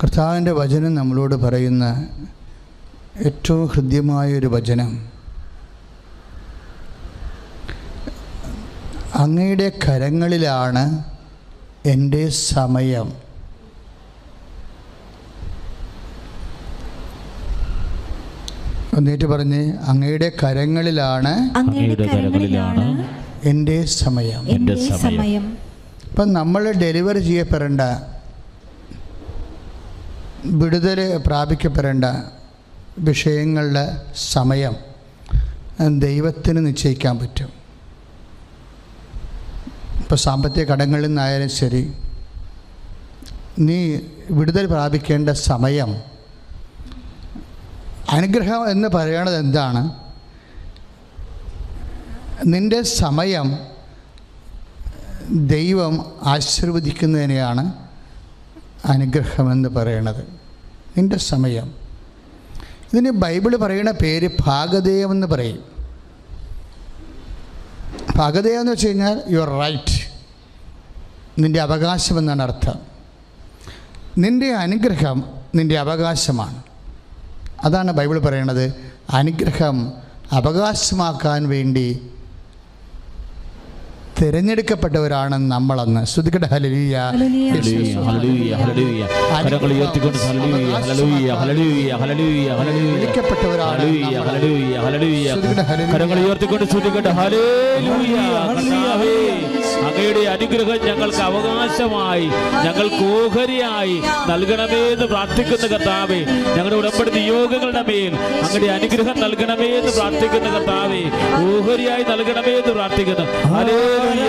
കർത്താവിൻ്റെ വചനം നമ്മളോട് പറയുന്ന ഏറ്റവും ഹൃദ്യമായൊരു വചനം, അങ്ങയുടെ കരങ്ങളിലാണ് എൻ്റെ സമയം. എന്നിട്ട് പറഞ്ഞ്, അങ്ങയുടെ കരങ്ങളിലാണ് എൻ്റെ സമയം. ഇപ്പം നമ്മൾ ഡെലിവറി ചെയ്യപ്പെടേണ്ട, വിടുതൽ പ്രാപിക്കപ്പെടേണ്ട വിഷയങ്ങളുടെ സമയം ദൈവത്തിന് നിശ്ചയിക്കാൻ പറ്റും. ഇപ്പോൾ സാമ്പത്തിക കടങ്ങളിൽ നിന്നായാലും ശരി, നീ വിടുതൽ പ്രാപിക്കേണ്ട സമയം, അനുഗ്രഹം എന്ന് പറയണത് എന്താണ്? നിൻ്റെ സമയം ദൈവം ആശീർവദിക്കുന്നതിനെയാണ് അനുഗ്രഹമെന്ന് പറയണത്. നിൻ്റെ സമയം. ഇതിന് ബൈബിൾ പറയുന്ന പേര് ഭാഗധേയം എന്ന് പറയും. ഭാഗധേയം എന്ന് വെച്ച് കഴിഞ്ഞാൽ യുവർ റൈറ്റ്, നിൻ്റെ അവകാശമെന്നാണ് അർത്ഥം. നിൻ്റെ അനുഗ്രഹം നിൻ്റെ അവകാശമാണ്. അതാണ് ബൈബിൾ പറയണത്. അനുഗ്രഹം അവകാശമാക്കാൻ വേണ്ടി തിരഞ്ഞെടുക്കപ്പെട്ടവരാണ് നമ്മളെന്ന്. ശ്രുതിക്കട്ടെ ഹല്ലേലൂയ. അങ്ങയുടെ അനുഗ്രഹം ഞങ്ങൾക്ക് അവകാശമായി, ഞങ്ങൾക്ക് ഓഹരിയായി നൽകണമേ എന്ന് പ്രാർത്ഥിക്കുന്ന കർത്താവേ, ഞങ്ങളുടെ ഉടമ്പടി നിയോഗങ്ങളുടെ മേൽ അങ്ങയുടെ അനുഗ്രഹം നൽകണമേ എന്ന് പ്രാർത്ഥിക്കുന്ന കർത്താവേ, ഓഹരിയായി നൽകണമേ എന്ന് പ്രാർത്ഥിക്കുന്നു. ഹല്ലേലൂയ.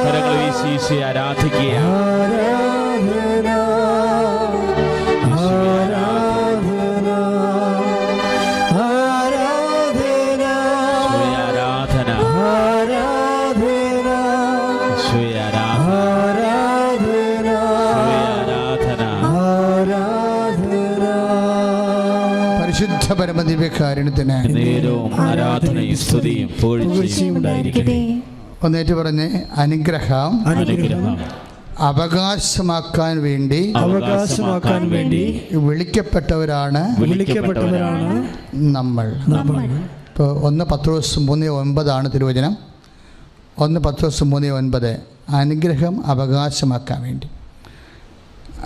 കരങ്ങൾ വീശി ആരാധിക്കുക. പരമദിവ്യകാരുണ്യത്തിന് ആരാധനയും സ്തുതിയും പുകഴ്ചയും ഉണ്ടായിരിക്കട്ടെ. ഒന്നേറ്റ് പറഞ്ഞ്, അനുഗ്രഹം അവകാശമാക്കാൻ വേണ്ടി വിളിക്കപ്പെട്ടവരാണ് നമ്മൾ. ഇപ്പോൾ 1 പത്രോസ് 3:9 തിരുവചനം. 1 പത്രോസ് 3:9 അനുഗ്രഹം അവകാശമാക്കാൻ വേണ്ടി.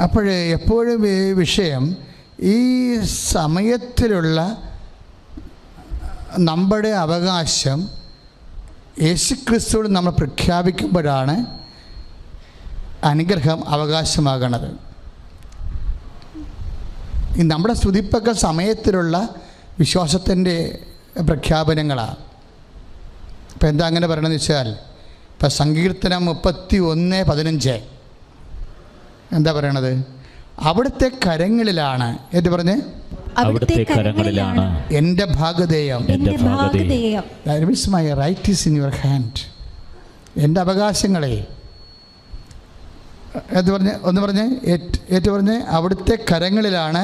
അപ്പോൾ എപ്പോഴും വിഷയം ഈ സമയത്തിലുള്ള നമ്മുടെ അവകാശം യേശുക്രിസ്തുവിൽ നമ്മൾ പ്രഖ്യാപിക്കുമ്പോഴാണ് അനുഗ്രഹം അവകാശമാകണത്. ഈ നമ്മുടെ സ്തുതിപ്പൊക്കെ സമയത്തിലുള്ള വിശ്വാസത്തിൻ്റെ പ്രഖ്യാപനങ്ങളാണ്. ഇപ്പം എന്താ അങ്ങനെ പറയണമെന്ന് വെച്ചാൽ, ഇപ്പം സങ്കീർത്തനം 31:15 എന്താ പറയണത്? അവിടുത്തെ കരങ്ങളിലാണ്, എന്ന് പറഞ്ഞ്, അവിടുത്തെ കരങ്ങളിലാണ് എൻ്റെ ഭാഗധേയം. That means my right is in your hand. എൻ്റെ അവകാശങ്ങളെ എന്ന് പറഞ്ഞ് ഒന്ന് പറഞ്ഞ് ഏറ്റു പറഞ്ഞ്, അവിടുത്തെ കരങ്ങളിലാണ്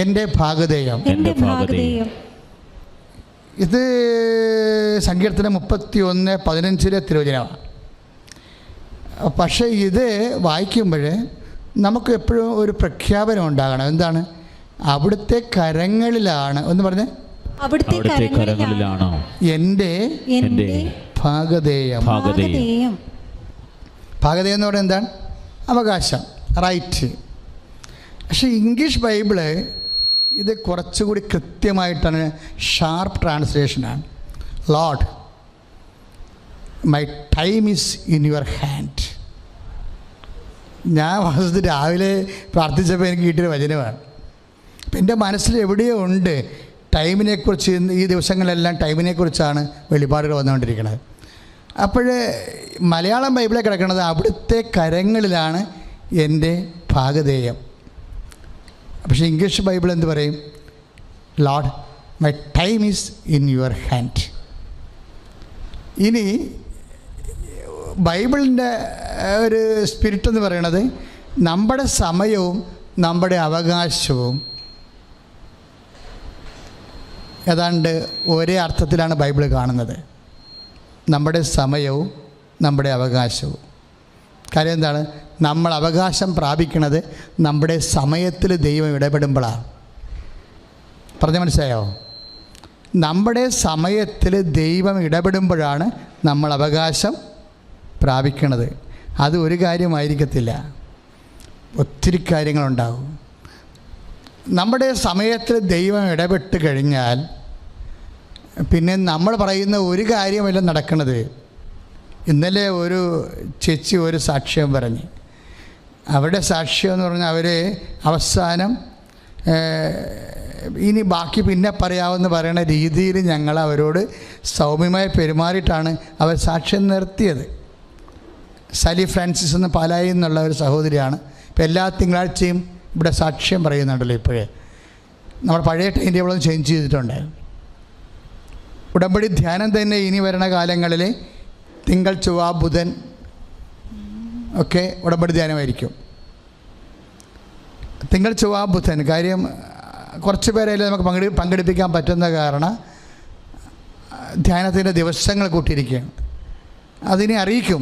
എൻ്റെ ഭാഗധേയം. ഇത് സങ്കീർത്തനം 31:15 തിരുവചനമാണ്. പക്ഷേ ഇത് വായിക്കുമ്പോൾ നമുക്ക് എപ്പോഴും ഒരു പ്രഖ്യാപനം ഉണ്ടാകണം. എന്താണ്? അവിടുത്തെ കരങ്ങളിലാണ്. ഒന്ന് പറഞ്ഞ്, അവിടുത്തെ കരങ്ങളിലാണ് എൻ്റെ ഭാഗധേയം. ഭാഗധേയം എന്ന് പറയുന്നത് എന്താണ്? അവകാശം, റൈറ്റ്. പക്ഷേ ഇംഗ്ലീഷ് ബൈബിള് ഇത് കുറച്ചുകൂടി കൃത്യമായിട്ടാണ്, ഷാർപ്പ് ട്രാൻസ്ലേഷനാണ്. Lord, my time is in your hand. ഞാൻ വാസ്തവത്തിൽ രാവിലെ പ്രാർത്ഥിച്ചപ്പോൾ എനിക്ക് കിട്ടിയൊരു വചനമാണ്. അപ്പം എൻ്റെ മനസ്സിൽ എവിടെയോ ഉണ്ട് ടൈമിനെക്കുറിച്ച്. ഈ ദിവസങ്ങളെല്ലാം ടൈമിനെക്കുറിച്ചാണ് വെളിപാടുകൾ വന്നുകൊണ്ടിരിക്കുന്നത്. അപ്പോൾ മലയാളം ബൈബിളിൽ കിടക്കുന്നത് അവിടുത്തെ കരങ്ങളിലാണ് എൻ്റെ ഭാഗധേയം. പക്ഷേ ഇംഗ്ലീഷ് ബൈബിൾ എന്ത് പറയും? Lord, my time is in your hand. ഇനി ബൈബിളിൻ്റെ ഒരു സ്പിരിറ്റ് എന്ന് പറയണത്, നമ്മുടെ സമയവും നമ്മുടെ അവകാശവും ഏതാണ്ട് ഒരേ അർത്ഥത്തിലാണ് ബൈബിൾ കാണുന്നത്. നമ്മുടെ സമയവും നമ്മുടെ അവകാശവും. കാര്യം എന്താണ്? നമ്മൾ അവകാശം പ്രാപിക്കുന്നത് നമ്മുടെ സമയത്തിൽ ദൈവം ഇടപെടുമ്പോഴാണ്. പറഞ്ഞ മനസ്സിലായോ? നമ്മുടെ സമയത്തിൽ ദൈവം ഇടപെടുമ്പോഴാണ് നമ്മൾ അവകാശം പ്രാപിക്കുന്നത്. അത് ഒരു കാര്യമായിരിക്കത്തില്ല, ഒത്തിരി കാര്യങ്ങളുണ്ടാകും. നമ്മുടെ സമയത്തിൽ ദൈവം ഇടപെട്ട് കഴിഞ്ഞാൽ പിന്നെ നമ്മൾ പറയുന്ന ഒരു കാര്യമല്ല നടക്കുന്നത്. ഇന്നലെ ഒരു ചേച്ചി ഒരു സാക്ഷ്യം പറഞ്ഞ്, അവരുടെ സാക്ഷ്യം എന്ന് പറഞ്ഞാൽ അവർ അവസാനം ഇനി ബാക്കി പിന്നെ പറയാമെന്ന് പറയുന്ന രീതിയിൽ ഞങ്ങൾ അവരോട് സൗമ്യമായി പെരുമാറിയിട്ടാണ് അവർ സാക്ഷ്യം നിർത്തിയത്. സലി ഫ്രാൻസിസ് എന്ന പാലായിൽ നിന്നുള്ള ഒരു സഹോദരിയാണ്. ഇപ്പോൾ എല്ലാ തിങ്കളാഴ്ചയും ഇവിടെ സാക്ഷ്യം പറയുന്നുണ്ടല്ലോ. ഇപ്പോഴേ നമ്മൾ പഴയ ടൈം ടേബിളൊന്നും ചേഞ്ച് ചെയ്തിട്ടുണ്ട്. ഉടമ്പടി ധ്യാനം തന്നെ ഇനി വരുന്ന കാലങ്ങളിൽ തിങ്കൾ, ചൊവ്വ, ബുധൻ ഒക്കെ ഉടമ്പടി ധ്യാനമായിരിക്കും. തിങ്കൾ, ചൊവ്വ, ബുധൻ. കാര്യം കുറച്ച് പേരെല്ലാം നമുക്ക് പങ്കെടുപ്പിക്കാൻ പറ്റുന്ന കാരണം ധ്യാനത്തിൻ്റെ ദിവസങ്ങൾ കൂട്ടിയിരിക്കുകയാണ്. അതിനെ അറിയിക്കും.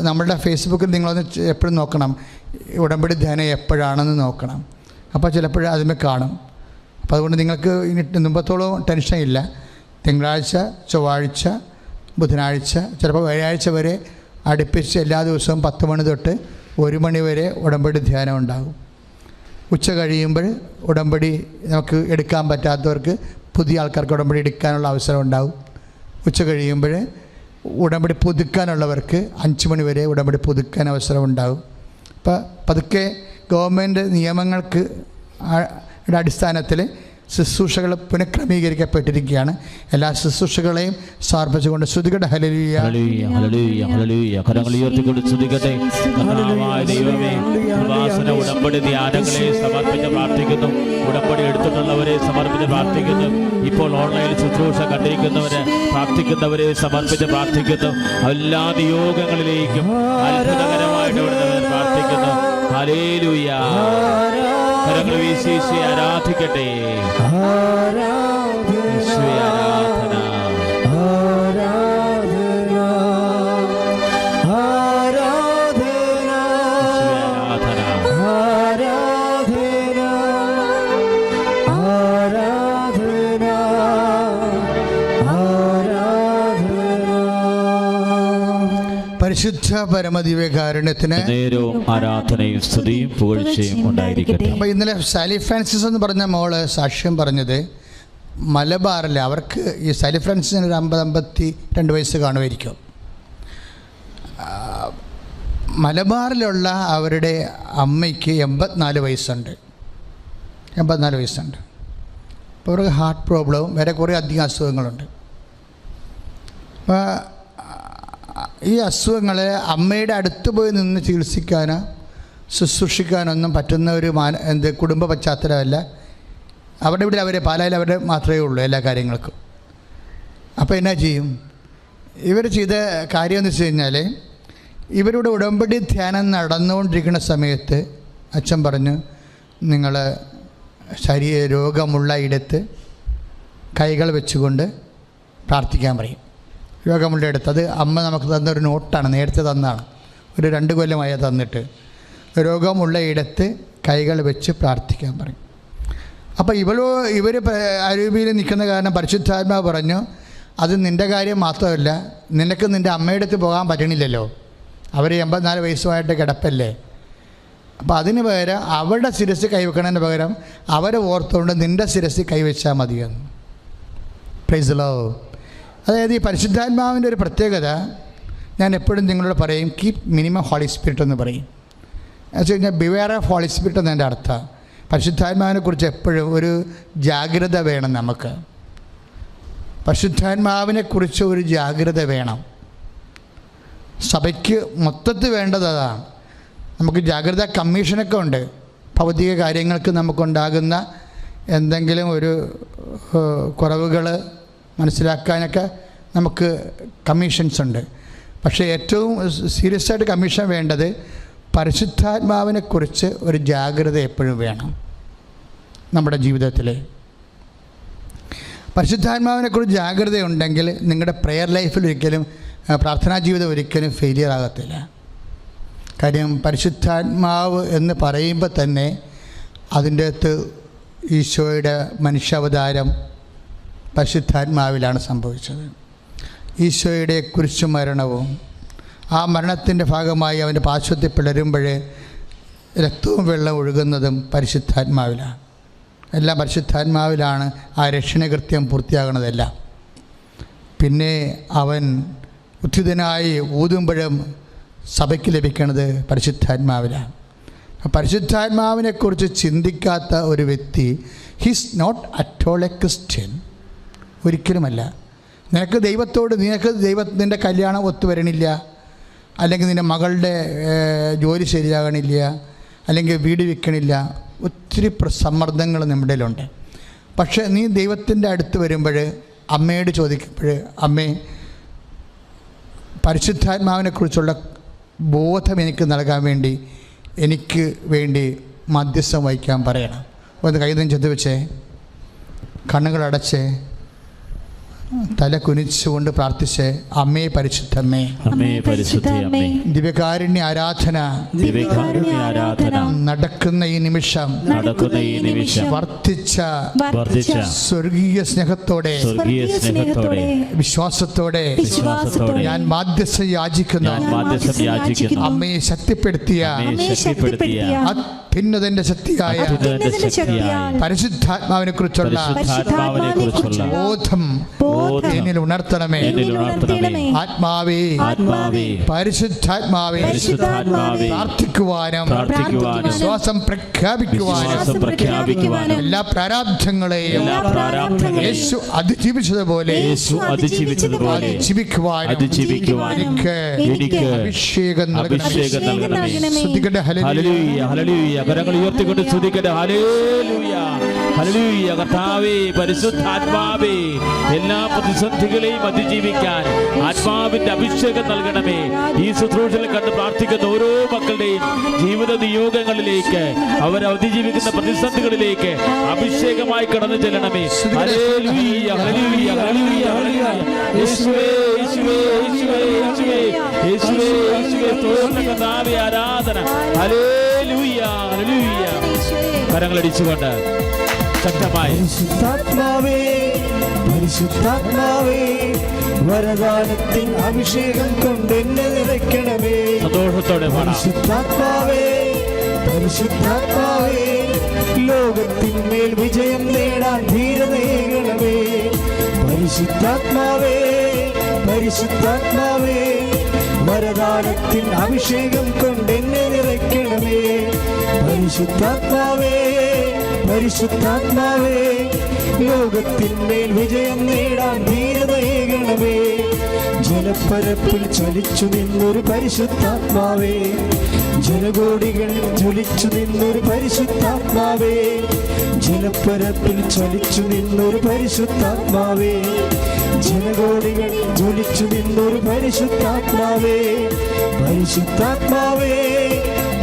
നമ്മളുടെ ഫേസ്ബുക്കിൽ നിങ്ങളൊന്ന് എപ്പോഴും നോക്കണം, ഉടമ്പടി ധ്യാനം എപ്പോഴാണെന്ന് നോക്കണം. അപ്പോൾ ചിലപ്പോൾ അതിന്മേൽ കാണും. അപ്പോൾ അതുകൊണ്ട് നിങ്ങൾക്ക് ഇനി മുമ്പത്തോളം ടെൻഷൻ ഇല്ല. തിങ്കളാഴ്ച, ചൊവ്വാഴ്ച, ബുധനാഴ്ച, ചിലപ്പോൾ വ്യാഴാഴ്ച വരെ അടുപ്പിച്ച് എല്ലാ ദിവസവും 10 മണി തൊട്ട് 1 മണി വരെ ഉടമ്പടി ധ്യാനം ഉണ്ടാകും. ഉച്ച കഴിയുമ്പോൾ ഉടമ്പടി നമുക്ക് എടുക്കാൻ പറ്റാത്തവർക്ക്, പുതിയ ആൾക്കാർക്ക് ഉടമ്പടി എടുക്കാനുള്ള അവസരം ഉണ്ടാകും. ഉച്ച കഴിയുമ്പോൾ ഉടമ്പടി പുതുക്കാനുള്ളവർക്ക് 5 മണി വരെ ഉടമ്പടി പുതുക്കാൻ അവസരം ഉണ്ടാകും. അപ്പോൾ പതുക്കെ ഗവൺമെൻറ് നിയമങ്ങൾക്ക് അടിസ്ഥാനത്തിൽ ശുശ്രൂഷകൾ പുനഃക്രമീകരിക്കപ്പെട്ടിരിക്കുകയാണ്. എല്ലാ ശുശ്രൂഷകളെയും സമർപ്പിച്ചുകൊണ്ട് ശ്രുതികട ഹല്ലേലൂയ ഹല്ലേലൂയ ഹല്ലേലൂയ കരങ്ങൾ ഉയർത്തിക്കൊണ്ട് ശ്രുതികട്ടെ. കർത്താവായ ദൈവമേ, കൃപാസന ഉടമ്പടി ധ്യാനങ്ങളെ സമർപ്പിച്ച് പ്രാർത്ഥിക്കുന്നു. ഉടമ്പടി എടുത്തിട്ടുള്ളവരെ സമർപ്പിച്ച് പ്രാർത്ഥിക്കുന്നു. ഇപ്പോൾ ഓൺലൈനിൽ ശുശ്രൂഷ കണ്ടിരിക്കുന്നവരെ, പ്രാർത്ഥിക്കുന്നവരെ സമർപ്പിച്ച് പ്രാർത്ഥിക്കുന്നു. എല്ലാ നിയോഗങ്ങളിലേക്കും അത്ഭുതകരമായിട്ട് ഇവിടുന്ന് പ്രാർത്ഥിക്കുന്നു. ഹല്ലേലൂയ. കരങ്ങൾ വീശി ആരാധിക്കട്ടെ. ആരാധന പരിശുദ്ധ പരമദിവ്യകാരുണ്യത്തിന് നേരവും ആരാധനയും സ്തുതിയും പുകഴ്ചയും ഉണ്ടായിരിക്കട്ടെ. അപ്പോൾ ഇന്നലെ സാലി ഫ്രാൻസിസ് എന്ന് പറഞ്ഞ മോള് സാക്ഷ്യം പറഞ്ഞത് മലബാറിൽ, അവർക്ക് ഈ സാലി ഫ്രാൻസിസിന് ഒരു 50-52 വയസ്സ് കാണുമായിരിക്കും. മലബാറിലുള്ള അവരുടെ അമ്മയ്ക്ക് 84 വയസ്സുണ്ട്. 84 വയസ്സുണ്ട്. അപ്പോൾ അവർക്ക് ഹാർട്ട് പ്രോബ്ലവും വേറെ കുറേ അധികം അസുഖങ്ങളുണ്ട്. അപ്പോൾ ഈ അസുഖങ്ങളെ അമ്മയുടെ അടുത്ത് പോയി നിന്ന് ചികിത്സിക്കാനോ ശുശ്രൂഷിക്കാനൊന്നും പറ്റുന്ന ഒരു കുടുംബ പശ്ചാത്തലമല്ല. അവിടെ ഇവിടെ അവരെ പാലായിൽ അവരുടെ മാത്രമേ ഉള്ളൂ എല്ലാ കാര്യങ്ങൾക്കും. അപ്പോൾ എന്നാ ചെയ്യും? ഇവർ ചെയ്ത കാര്യം എന്ന് വെച്ച് കഴിഞ്ഞാൽ, ഇവരുടെ ഉടമ്പടി ധ്യാനം നടന്നുകൊണ്ടിരിക്കുന്ന സമയത്ത് അച്ഛൻ പറഞ്ഞു, നിങ്ങൾ രോഗമുള്ള ഇടത്ത് കൈകൾ വെച്ചുകൊണ്ട് പ്രാർത്ഥിക്കാൻ പറയും. രോഗമുള്ള ഇടത്ത്. അത് അമ്മ നമുക്ക് തന്നൊരു നോട്ടാണ്, നേരത്തെ തന്നാണ്, ഒരു 2 കൊല്ലമായി തന്നിട്ട്. രോഗമുള്ള ഇടത്ത് കൈകൾ വെച്ച് പ്രാർത്ഥിക്കാൻ പറയും. അപ്പോൾ ഇവർ അരൂപിയിൽ നിൽക്കുന്ന കാരണം പരിശുദ്ധാത്മാവ് പറഞ്ഞു, അത് നിൻ്റെ കാര്യം മാത്രമല്ല, നിനക്ക് നിൻ്റെ അമ്മയുടെ അടുത്ത് പോകാൻ പറ്റണില്ലല്ലോ, അവർ 84 വയസ്സുമായിട്ട് കിടപ്പല്ലേ. അപ്പോൾ അതിന് പകരം അവരുടെ ശിരസ് കൈവെക്കണതിന് പകരം അവരെ ഓർത്തുകൊണ്ട് നിൻ്റെ ശിരസ് കൈവച്ചാൽ മതിയെന്ന്. Price the Lord. അതായത് ഈ പരിശുദ്ധാത്മാവിൻ്റെ ഒരു പ്രത്യേകത ഞാൻ എപ്പോഴും നിങ്ങളോട് പറയും, കീപ് മിനിമം ഹോളി സ്പിരിറ്റ് എന്ന് പറയും. എന്ന് വെച്ച് കഴിഞ്ഞാൽ ബിവെയർ ഓഫ് ഹോളി സ്പിരിറ്റ് എന്നതിൻ്റെ അർത്ഥം പരിശുദ്ധാത്മാവിനെക്കുറിച്ച് എപ്പോഴും ഒരു ജാഗ്രത വേണം. നമുക്ക് പരിശുദ്ധാത്മാവിനെക്കുറിച്ച് ഒരു ജാഗ്രത വേണം. സഭയ്ക്ക് മൊത്തത്തിൽ വേണ്ടത് അതാണ്. നമുക്ക് ജാഗ്രതാ കമ്മീഷനൊക്കെ ഉണ്ട്. ഭൗതിക കാര്യങ്ങൾക്ക് നമുക്കുണ്ടാകുന്ന എന്തെങ്കിലും ഒരു കുറവുകൾ മനസ്സിലാക്കാനൊക്കെ നമുക്ക് കമ്മീഷൻസ് ഉണ്ട്. പക്ഷേ ഏറ്റവും സീരിയസ് ആയിട്ട് കമ്മീഷൻ വേണ്ടത് പരിശുദ്ധാത്മാവിനെക്കുറിച്ച് ഒരു ജാഗ്രത എപ്പോഴും വേണം നമ്മുടെ ജീവിതത്തിൽ. പരിശുദ്ധാത്മാവിനെക്കുറിച്ച് ജാഗ്രതയുണ്ടെങ്കിൽ നിങ്ങളുടെ പ്രെയർ ലൈഫിൽ ഒരിക്കലും പ്രാർത്ഥനാ ജീവിതം ഒരിക്കലും ഫെയിലിയർ ആകത്തില്ല. കാര്യം പരിശുദ്ധാത്മാവ് എന്ന് പറയുമ്പോൾ തന്നെ അതിൻ്റെ അകത്ത് ഈശോയുടെ മനുഷ്യാവതാരം പരിശുദ്ധാത്മാവിലാണ് സംഭവിച്ചത്. ഈശോയുടെ കുരിശു മരണവും ആ മരണത്തിൻ്റെ ഭാഗമായി അവൻ്റെ പാർശ്വത്തിൽ പിളരുമ്പോൾ രക്തവും വെള്ളം ഒഴുകുന്നതും പരിശുദ്ധാത്മാവിലാണ്. എല്ലാം പരിശുദ്ധാത്മാവിലാണ് ആ രക്ഷണകൃത്യം പൂർത്തിയാകുന്നതെല്ലാം. പിന്നെ അവൻ ഉദ്ധിതനായി ഊതുമ്പോഴും സഭയ്ക്ക് ലഭിക്കുന്നത് പരിശുദ്ധാത്മാവിലാണ്. പരിശുദ്ധാത്മാവിനെക്കുറിച്ച് ചിന്തിക്കാത്ത ഒരു വ്യക്തി he's not at all a Christian. ഒരിക്കലുമല്ല. നിനക്ക് നിൻ്റെ കല്യാണം ഒത്തുവരണില്ല, അല്ലെങ്കിൽ നിൻ്റെ മകളുടെ ജോലി ശരിയാകണില്ല, അല്ലെങ്കിൽ വീട് വിൽക്കണില്ല, ഒത്തിരി സമ്മർദ്ദങ്ങൾ നമ്മുടെ ഇടയിലുണ്ട്. പക്ഷേ നീ ദൈവത്തിൻ്റെ അടുത്ത് വരുമ്പോൾ അമ്മയോട് ചോദിക്കുമ്പോൾ അമ്മേ പരിശുദ്ധാത്മാവിനെക്കുറിച്ചുള്ള ബോധം എനിക്ക് നൽകാൻ വേണ്ടി എനിക്ക് വേണ്ടി മധ്യസ്ഥം വഹിക്കാൻ പറയണം. ഒന്ന് കൈ നെഞ്ചത്ത് വെച്ചേ, കണ്ണുകളടച്ചേ, തല കുനിച്ചുകൊണ്ട് പ്രാർത്ഥിച്ച് അമ്മേ പരിശുദ്ധമ്മേ, ദിവ്യകാരുണ്യ ആരാധന നടക്കുന്ന ഈ നിമിഷം വർദ്ധിച്ച സ്വർഗീയ സ്നേഹത്തോടെ വിശ്വാസത്തോടെ ഞാൻ മാധ്യസ്ഥ യാചിക്കുന്നു. അമ്മയെ ശക്തിപ്പെടുത്തിയ അത്യുന്നതന്റെ ശക്തിയായ പരിശുദ്ധാത്മാവിനെ കുറിച്ചുള്ള ബോധം എന്നിൽ ഉണർത്തണമേ. ആത്മാവേ, പരിശുദ്ധാത്മാവേ, പ്രാർത്ഥിക്കുവാനും വിശ്വാസം പ്രഖ്യാപിക്കുവാനും എല്ലാ പ്രാരാബ്ധങ്ങളെയും യേശു അതിജീവിച്ചതുപോലെ ജീവിക്കുവാനും എനിക്ക് അഭിഷേകം നൽകണമേ. സ്തുതിക്കട്ടെ. ഹല്ലേലൂയ. കരങ്ങൾ ഉയർത്തിക്കൊണ്ട് സ്തുതിക്കട്ടെ. ഹല്ലേലൂയ, ഹല്ലേലൂയ. കർത്താവേ, പരിശുദ്ധാത്മാവേ, എല്ലാ പ്രതിസന്ധികളെയും അതിജീവിക്കാൻ ആത്മാവിന്റെ അഭിഷേകം നൽകണമേ. ഈ ശുശ്രൂഷയിൽ കണ്ട് പ്രാർത്ഥിക്കുന്ന ഓരോ മക്കളുടെയും ജീവിത നിയോഗങ്ങളിലേക്ക്, അവർ അതിജീവിക്കുന്ന പ്രതിസന്ധികളിലേക്ക് അഭിഷേകമായി കടന്നു ചെല്ലണമേ. ഹല്ലേലൂയ, ഹല്ലേലൂയ, ഹല്ലേലൂയ, ഹല്ലേലൂയ. യേശുവേ, യേശുവേ, യേശുവേ, യേശുവേ, യേശുവേ, യേശുവേ, സ്തോത്രം കർത്താവേ, ആരാധന. Hallelujah, hallelujah. കരങ്ങളടിച്ചുകൊണ്ട് ശക്തമായി പരിശുദ്ധാത്മാവേ, വരദാനത്തിൻ അഭിഷേകം കൊണ്ട് എന്നെ നിറയ്ക്കണമേ. സന്തോഷത്തോടെ പരിശുദ്ധാത്മാവേ, പരിശുദ്ധാത്മാവേ, ലോകത്തിന്മേൽ വിജയം നേടാൻ ധീരതയേകണമേ. പരിശുദ്ധാത്മാവേ, പരിശുദ്ധാത്മാവേ, വരദാനത്തിൻ അഭിഷേകം കൊണ്ട് എന്നെ നിറയ്ക്കണമേ. പരിശുദ്ധാത്മാവേ, പരിശുദ്ധാത്മാവേ, ലോകത്തിന്മേൽ വിജയം നേടാൻ ധീരതയേകണമേ. ജലപ്പരപ്പിൽ ചലിച്ചു നിന്നൊരു പരിശുദ്ധാത്മാവേ, ജനകോടികൾ ജ്വലിച്ചു നിന്നൊരു പരിശുദ്ധാത്മാവേ, ജലപ്പരപ്പിൽ ചലിച്ചു നിന്നൊരു പരിശുദ്ധാത്മാവേ, ജനകോടികൾ ജ്വലിച്ചു നിന്നൊരു പരിശുദ്ധാത്മാവേ. പരിശുദ്ധാത്മാവേ,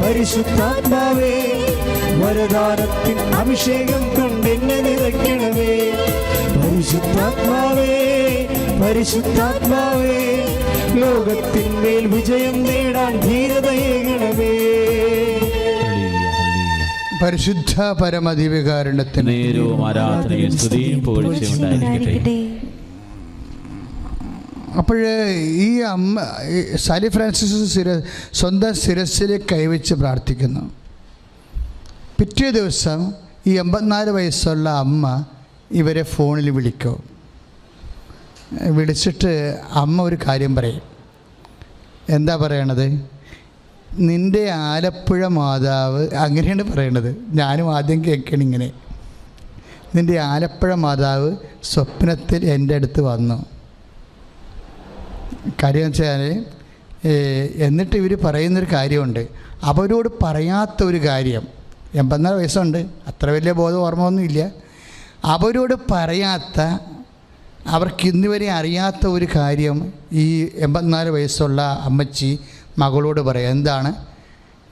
പരിശുദ്ധാത്മാവേ, വരദാനത്തിൻ അഭിഷേകം കൊണ്ട് എന്നെ നിറയ്ക്കണമേ. പരിശുദ്ധാത്മാവേ, പരിശുദ്ധാത്മാവേ, ലോകത്തിന്മേൽ വിജയം നേടാൻ ധീരതയേകണമേ. പരിശുദ്ധ പരമദിവ്യകാരുണ്യത്തിന് നേരവും ആരാധനയും സ്തുതിയും പുകഴ്ചയും ഉണ്ടായിരിക്കട്ടെ. അപ്പോൾ ഈ അമ്മ സാലി ഫ്രാൻസിസ് സ്വന്തം ശിരസ്സിൽ കൈവച്ച് പ്രാർത്ഥിക്കുന്നു. പിറ്റേ ദിവസം ഈ 84 വയസ്സുള്ള അമ്മ ഇവരെ ഫോണിൽ വിളിക്കും. വിളിച്ചിട്ട് അമ്മ ഒരു കാര്യം പറയും. എന്താ പറയണത്? നിൻ്റെ ആലപ്പുഴ മാതാവ്, അങ്ങനെയാണ് പറയണത്. ഞാനും ആദ്യം കേൾക്കണം ഇങ്ങനെ. നിൻ്റെ ആലപ്പുഴ മാതാവ് സ്വപ്നത്തിൽ എൻ്റെ അടുത്ത് വന്നു. കാര്യം വെച്ചാൽ എന്നിട്ട് ഇവർ പറയുന്നൊരു കാര്യമുണ്ട്. അവരോട് പറയാത്ത ഒരു കാര്യം, 84 വയസ്സുണ്ട്, അത്ര വലിയ ബോധം ഓർമ്മയൊന്നുമില്ല. അവരോട് പറയാത്ത, അവർക്ക് ഇന്നുവരെ അറിയാത്ത ഒരു കാര്യം ഈ 84 വയസ്സുള്ള അമ്മച്ചി മകളോട് പറയാം. എന്താണ്?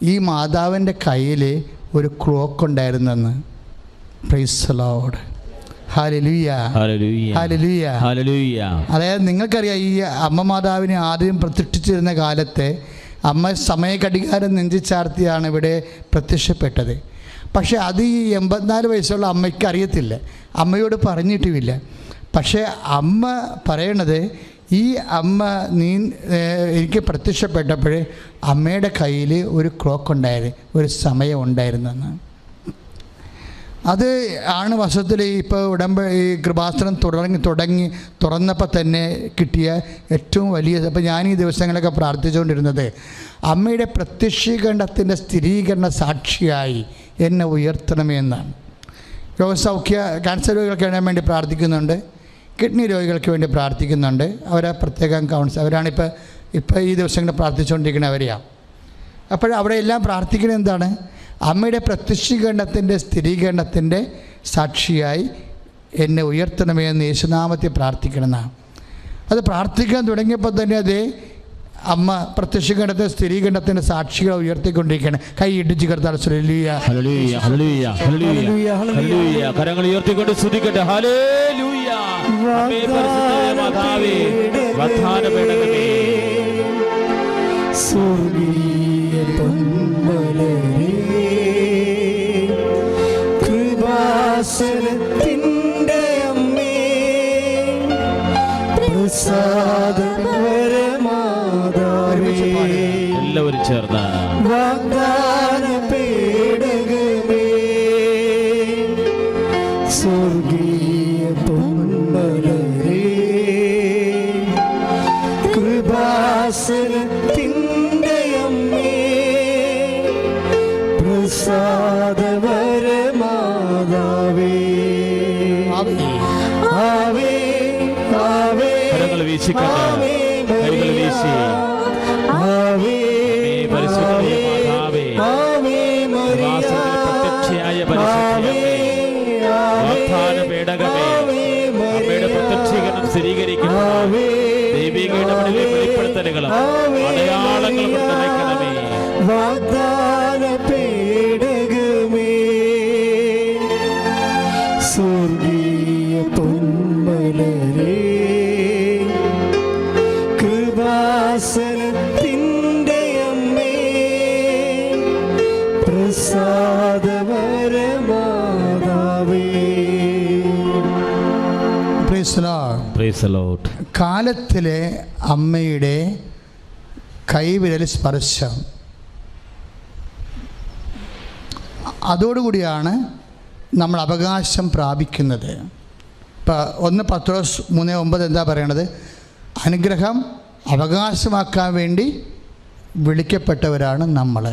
ഈ മാതാവിൻ്റെ കയ്യിൽ ഒരു ക്ലോക്ക് ഉണ്ടായിരുന്നെന്ന്. Praise the Lord. ഹല്ലേലൂയ, ഹല്ലേലൂയ, ഹല്ലേലൂയ. ഹല്ലേലൂയ. അതായത് നിങ്ങൾക്കറിയാം, ഈ അമ്മ മാതാവിനെ ആദ്യം പ്രതിഷ്ഠിച്ചിരുന്ന കാലത്ത് അമ്മ സമയഘടികാരം നെഞ്ചിച്ചാർത്തിയാണ് ഇവിടെ പ്രത്യക്ഷപ്പെട്ടത്. പക്ഷേ അത് ഈ 84 വയസ്സുള്ള അമ്മയ്ക്ക് അറിയത്തില്ല, അമ്മയോട് പറഞ്ഞിട്ടുമില്ല. പക്ഷേ അമ്മ പറയണത്, ഈ അമ്മ എനിക്ക് പ്രത്യക്ഷപ്പെട്ടപ്പോൾ അമ്മയുടെ കയ്യിൽ ഒരു ക്ലോക്ക് ഉണ്ടായിരുന്നു, ഒരു സമയം ഉണ്ടായിരുന്നെന്ന്. അത് ആണ് വശത്തിൽ ഇപ്പോൾ ഈ കൃപാസനം തുറന്നപ്പോൾ തന്നെ കിട്ടിയ ഏറ്റവും വലിയ. അപ്പോൾ ഞാൻ ഈ ദിവസങ്ങളൊക്കെ പ്രാർത്ഥിച്ചുകൊണ്ടിരുന്നത്, അമ്മയുടെ പ്രത്യക്ഷീകരണത്തിൻ്റെ സ്ഥിരീകരണ സാക്ഷിയായി എന്നെ ഉയർത്തണമേ എന്നാണ്. രോഗസൗഖ്യ ക്യാൻസർ രോഗികൾക്ക് വേണ്ടി പ്രാർത്ഥിക്കുന്നുണ്ട്, കിഡ്നി രോഗികൾക്ക് വേണ്ടി പ്രാർത്ഥിക്കുന്നുണ്ട്. അവരെ പ്രത്യേകം അവരാണിപ്പോൾ ഈ ദിവസങ്ങളിൽ പ്രാർത്ഥിച്ചുകൊണ്ടിരിക്കുന്നവരെയാണ്. അപ്പോൾ അവിടെ എല്ലാം പ്രാർത്ഥിക്കുന്നത് എന്താണ്? അമ്മയുടെ പ്രത്യക്ഷീകരണത്തിൻ്റെ സ്ഥിരീകരണത്തിൻ്റെ സാക്ഷിയായി എന്നെ ഉയർത്തണമേ എന്ന് യേശുനാമത്തിൽ പ്രാർത്ഥിക്കണമെന്നാണ്. അത് പ്രാർത്ഥിക്കാൻ തുടങ്ങിയപ്പോൾ തന്നെ അതേ അമ്മ പ്രത്യക്ഷീകരണത്തിൻ്റെ സ്ഥിരീകരണത്തിൻ്റെ സാക്ഷികളെ ഉയർത്തിക്കൊണ്ടിരിക്കുകയാണ്. കൈ ഇടിച്ച് കർത്താവ് ഹല്ലേലൂയ, ഹല്ലേലൂയ, ഹല്ലേലൂയ, ഹല്ലേലൂയ, ഹല്ലേലൂയ. കരങ്ങൾ ഉയർത്തിക്കൊണ്ട് സ്തുതിക്കട്ടെ. ഹല്ലേലൂയ. അമ്മേ പരിശുദ്ധ മാതാവേ, വധാന പേടകമേ, സ്വർഗീയ പൊന്മലരേ, കൃപാസനത്തിൻ്റെ അമ്മേ, പ്രസാദപരമാതാവേ, എല്ലാവരും ചേർന്ന് വാഗ്ദാന പേടകമേ, സ്വർഗീയ പൊന്മലരേ, കൃപാസനത്തിൻ്റെ അമ്മേ, പ്രസാദപരമാതാവേ, ആവേ ആവേ, കരങ്ങൾ വീശിക്കട്ടെ, കൈകൾ വീശി. ആവേ പരിശുദ്ധ മാതാവേ, ആവേ മറിയ, പ്രത്യക്ഷയായ പരിശുദ്ധയമ്മേ, വാഗ്ദാന പേടകമേ, അമ്മയുടെ പ്രത്യക്ഷീകരണം സ്ഥിരീകരിക്കണം. ദൈവിക ഇടപെടലുകളും വെളിപ്പെടുത്തലുകളും അടയാളങ്ങളും നിർവഹിക്കണമേ. വാഗ്ദാന പേടകമേ, സ്വർഗീയ പൊന്മലരേ, കൃപാസനത്തിൻ്റെ അമ്മേ, പ്രസാദപരമാതാവേ. Praise the Lord. Praise the Lord. കാലത്തിലെ അമ്മയുടെ കൈവിരൽ സ്പർശം, അതോടുകൂടിയാണ് നമ്മൾ അവകാശം പ്രാപിക്കുന്നത്. ഇപ്പം 1 പത്രോസ് 3:9 എന്താ പറയണത്? അനുഗ്രഹം അവകാശമാക്കാൻ വേണ്ടി വിളിക്കപ്പെട്ടവരാണ് നമ്മൾ.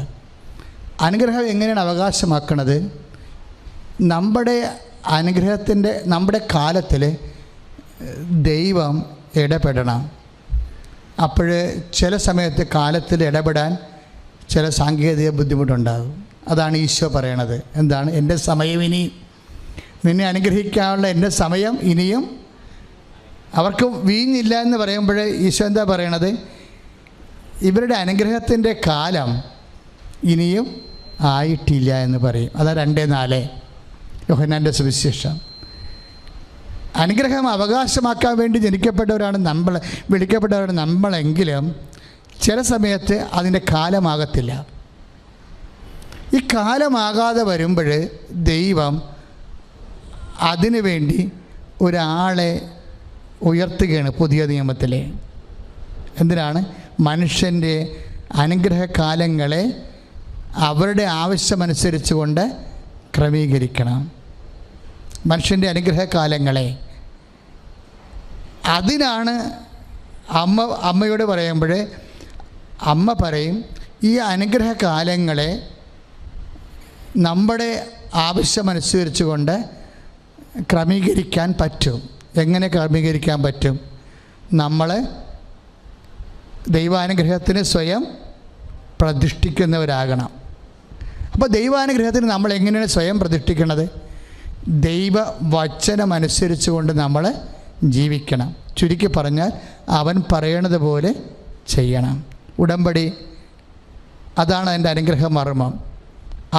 അനുഗ്രഹം എങ്ങനെയാണ് അവകാശമാക്കണത്? നമ്മുടെ അനുഗ്രഹത്തിൻ്റെ നമ്മുടെ കാലത്തിൽ ദൈവം ഇടപെടണം. അപ്പോൾ ചില സമയത്ത് കാലത്തിൽ ഇടപെടാൻ ചില സാങ്കേതിക ബുദ്ധിമുട്ടുണ്ടാകും. അതാണ് ഈശോ പറയണത്. എന്താണ്? എൻ്റെ സമയം ഇനിയും, നിന്നെ അനുഗ്രഹിക്കാനുള്ള എൻ്റെ സമയം ഇനിയും. അവർക്ക് വീഞ്ഞില്ല എന്ന് പറയുമ്പോൾ ഈശോ എന്താ പറയണത്? ഇവരുടെ അനുഗ്രഹത്തിൻ്റെ കാലം ഇനിയും ആയിട്ടില്ല എന്ന് പറയും. അതാ 2:4 യോഹന്നാൻ്റെ സുവിശേഷം. അനുഗ്രഹം അവകാശമാക്കാൻ വേണ്ടി ജനിക്കപ്പെട്ടവരാണ് നമ്മൾ, വിളിക്കപ്പെട്ടവരാണ് നമ്മളെങ്കിലും ചില സമയത്ത് അതിൻ്റെ കാലമാകത്തില്ല. ഈ കാലമാകാതെ വരുമ്പോൾ ദൈവം അതിനു വേണ്ടി ഒരാളെ ഉയർത്തുകയാണ് പുതിയ നിയമത്തിലെ. എന്തിനാണ്? മനുഷ്യൻ്റെ അനുഗ്രഹകാലങ്ങളെ അവരുടെ ആവശ്യമനുസരിച്ച് കൊണ്ട് ക്രമീകരിക്കണം. മനുഷ്യൻ്റെ കാലങ്ങളെ അതിനാണ് അമ്മയോട് പറയുമ്പോൾ അമ്മ പറയും, ഈ കാലങ്ങളെ നമ്മുടെ ആവശ്യമനുസരിച്ച് കൊണ്ട് ക്രമീകരിക്കാൻ പറ്റും. എങ്ങനെ ക്രമീകരിക്കാൻ പറ്റും? നമ്മൾ ദൈവാനുഗ്രഹത്തിന് സ്വയം പ്രതിഷ്ഠിക്കുന്നവരാകണം. അപ്പോൾ ദൈവാനുഗ്രഹത്തിന് നമ്മൾ എങ്ങനെയാണ് സ്വയം പ്രതിഷ്ഠിക്കുന്നത്? ദൈവ വചനമനുസരിച്ച് കൊണ്ട് നമ്മൾ ജീവിക്കണം. ചുരുക്കി പറഞ്ഞാൽ അവൻ പറയണത് പോലെ ചെയ്യണം. ഉടമ്പടി അതാണ് അതിൻ്റെ അനുഗ്രഹ മർമ്മം.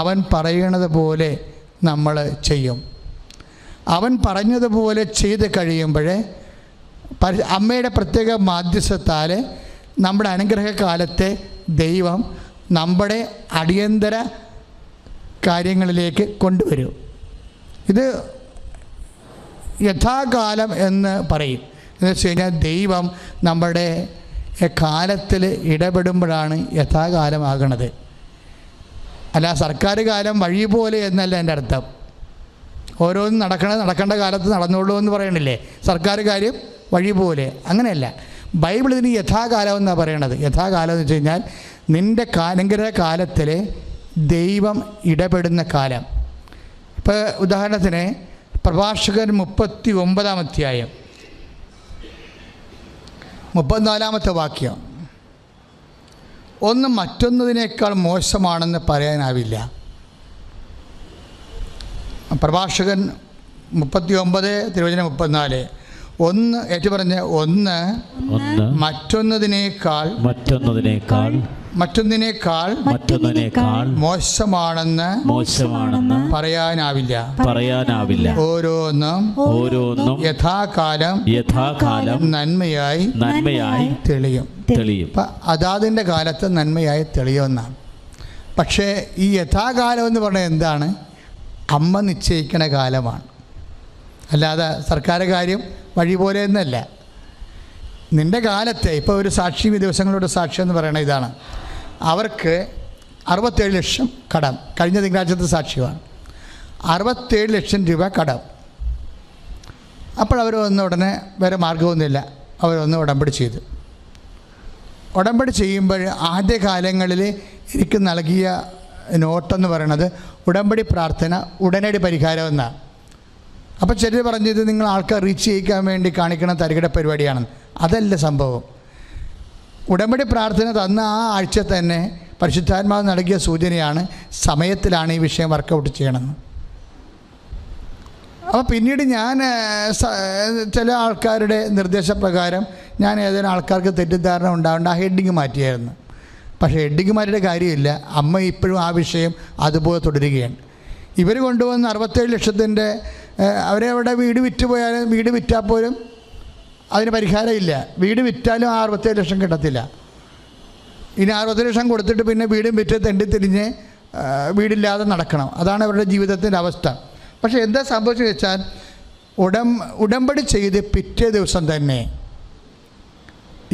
അവൻ പറയണത് പോലെ നമ്മൾ ചെയ്യും. അവൻ പറഞ്ഞതുപോലെ ചെയ്ത് കഴിയുമ്പോൾ അമ്മയുടെ പ്രത്യേക മാധ്യസ്ഥത്താൽ നമ്മുടെ അനുഗ്രഹകാലത്തെ ദൈവം നമ്മുടെ അടിയന്തര കാര്യങ്ങളിലേക്ക് കൊണ്ടുവരും. ഇത് യഥാകാലം എന്ന് പറയും. എന്ന് വെച്ച് കഴിഞ്ഞാൽ ദൈവം നമ്മുടെ കാലത്തിൽ ഇടപെടുമ്പോഴാണ് യഥാകാലമാകണത്. അല്ല സർക്കാർ കാലം വഴി പോലെ എന്നല്ല എൻ്റെ അർത്ഥം. ഓരോന്നും നടക്കേണ്ട കാലത്ത് നടന്നോളൂ എന്ന് പറയണില്ലേ? സർക്കാർ കാര്യം വഴി പോലെ, അങ്ങനെയല്ല. ബൈബിൾ ഇതിന് യഥാകാലം എന്നാണ് പറയണത്. യഥാകാലം എന്ന് വെച്ച് കഴിഞ്ഞാൽ നിൻ്റെ അനുഗ്രഹ കാലത്തിൽ ദൈവം ഇടപെടുന്ന കാലം. ഇപ്പോൾ ഉദാഹരണത്തിന് പ്രഭാഷകൻ 39-ാം അധ്യായം 34-ാമത്തെ വാക്യം, ഒന്ന് മറ്റൊന്നതിനേക്കാൾ മോശമാണെന്ന് പറയാനാവില്ല. പ്രഭാഷകൻ 39 തിരുവചനം 34, ഒന്ന് ഏറ്റു പറഞ്ഞ് ഒന്ന് മറ്റൊന്നതിനേക്കാൾ മോശമാണെന്ന് പറയാനാവില്ല. ഓരോന്നും യഥാകാലം നന്മയായി തെളിയും. അതാതിൻ്റെ കാലത്ത് നന്മയായി തെളിയുമെന്നാണ്. പക്ഷേ ഈ യഥാകാലം എന്ന് പറഞ്ഞാൽ എന്താണ്? അമ്മ നിശ്ചയിക്കണ കാലമാണ്, അല്ലാതെ സർക്കാർ കാര്യം വഴി പോലെ എന്നല്ല. നിൻ്റെ കാലത്തെ ഇപ്പോൾ ഒരു സാക്ഷി ദിവസങ്ങളുടെ സാക്ഷ്യം എന്ന് പറയുന്നത് ഇതാണ്. അവർക്ക് 67 ലക്ഷം കടം, കഴിഞ്ഞ തിങ്കളാഴ്ചത്തെ സാക്ഷ്യമാണ്. 67 ലക്ഷം രൂപ കടം. അപ്പോഴവർ വന്ന ഉടനെ വേറെ മാർഗമൊന്നുമില്ല, അവരൊന്ന് ഉടമ്പടി ചെയ്തു. ഉടമ്പടി ചെയ്യുമ്പോൾ ആദ്യ കാലങ്ങളിൽ എനിക്ക് നൽകിയ നോട്ടെന്ന് പറയണത് ഉടമ്പടി പ്രാർത്ഥന ഉടനടി പരിഹാരം എന്നാണ്. അപ്പോൾ ചിലർ പറഞ്ഞത് നിങ്ങൾ ആൾക്കാർ റീച്ച് ചെയ്യിക്കാൻ വേണ്ടി കാണിക്കണ തരികിട പരിപാടിയാണെന്ന്. അതല്ല സംഭവം. ഉടമ്പടി പ്രാർത്ഥന തന്ന ആ ആഴ്ച തന്നെ പരിശുദ്ധാത്മാവ് നൽകിയ സൂചനയാണ്, സമയത്തിലാണ് ഈ വിഷയം വർക്കൗട്ട് ചെയ്യണമെന്ന്. അപ്പോൾ പിന്നീട് ഞാൻ ചില ആൾക്കാരുടെ നിർദ്ദേശപ്രകാരം ഞാൻ ഏതെങ്കിലും ആൾക്കാർക്ക് തെറ്റിദ്ധാരണ ഉണ്ടാവേണ്ട ആ ഹെഡിങ് മാറ്റിയായിരുന്നു. പക്ഷേ ഹെഡിങ് മാറ്റിയുടെ കാര്യമില്ല. അമ്മ ഇപ്പോഴും ആ വിഷയം അതുപോലെ തുടരുകയാണ്. ഇവർ കൊണ്ടുവന്ന് 67 ലക്ഷത്തിൻ്റെ അവരവിടെ വീട് വിറ്റുപോയാലും, വീട് വിറ്റാൽ പോലും അതിന് പരിഹാരമില്ല. വീട് വിറ്റാലും ആ 67 ലക്ഷം കിട്ടത്തില്ല. ഇനി 67 ലക്ഷം കൊടുത്തിട്ട് പിന്നെ വീടും വിറ്റ് തെണ്ടിത്തിരിഞ്ഞ് വീടില്ലാതെ നടക്കണം. അതാണ് അവരുടെ ജീവിതത്തിൻ്റെ അവസ്ഥ. പക്ഷേ എന്താ സംഭവിച്ചത് വെച്ചാൽ ഉടമ്പടി ചെയ്ത് പിറ്റേ ദിവസം തന്നെ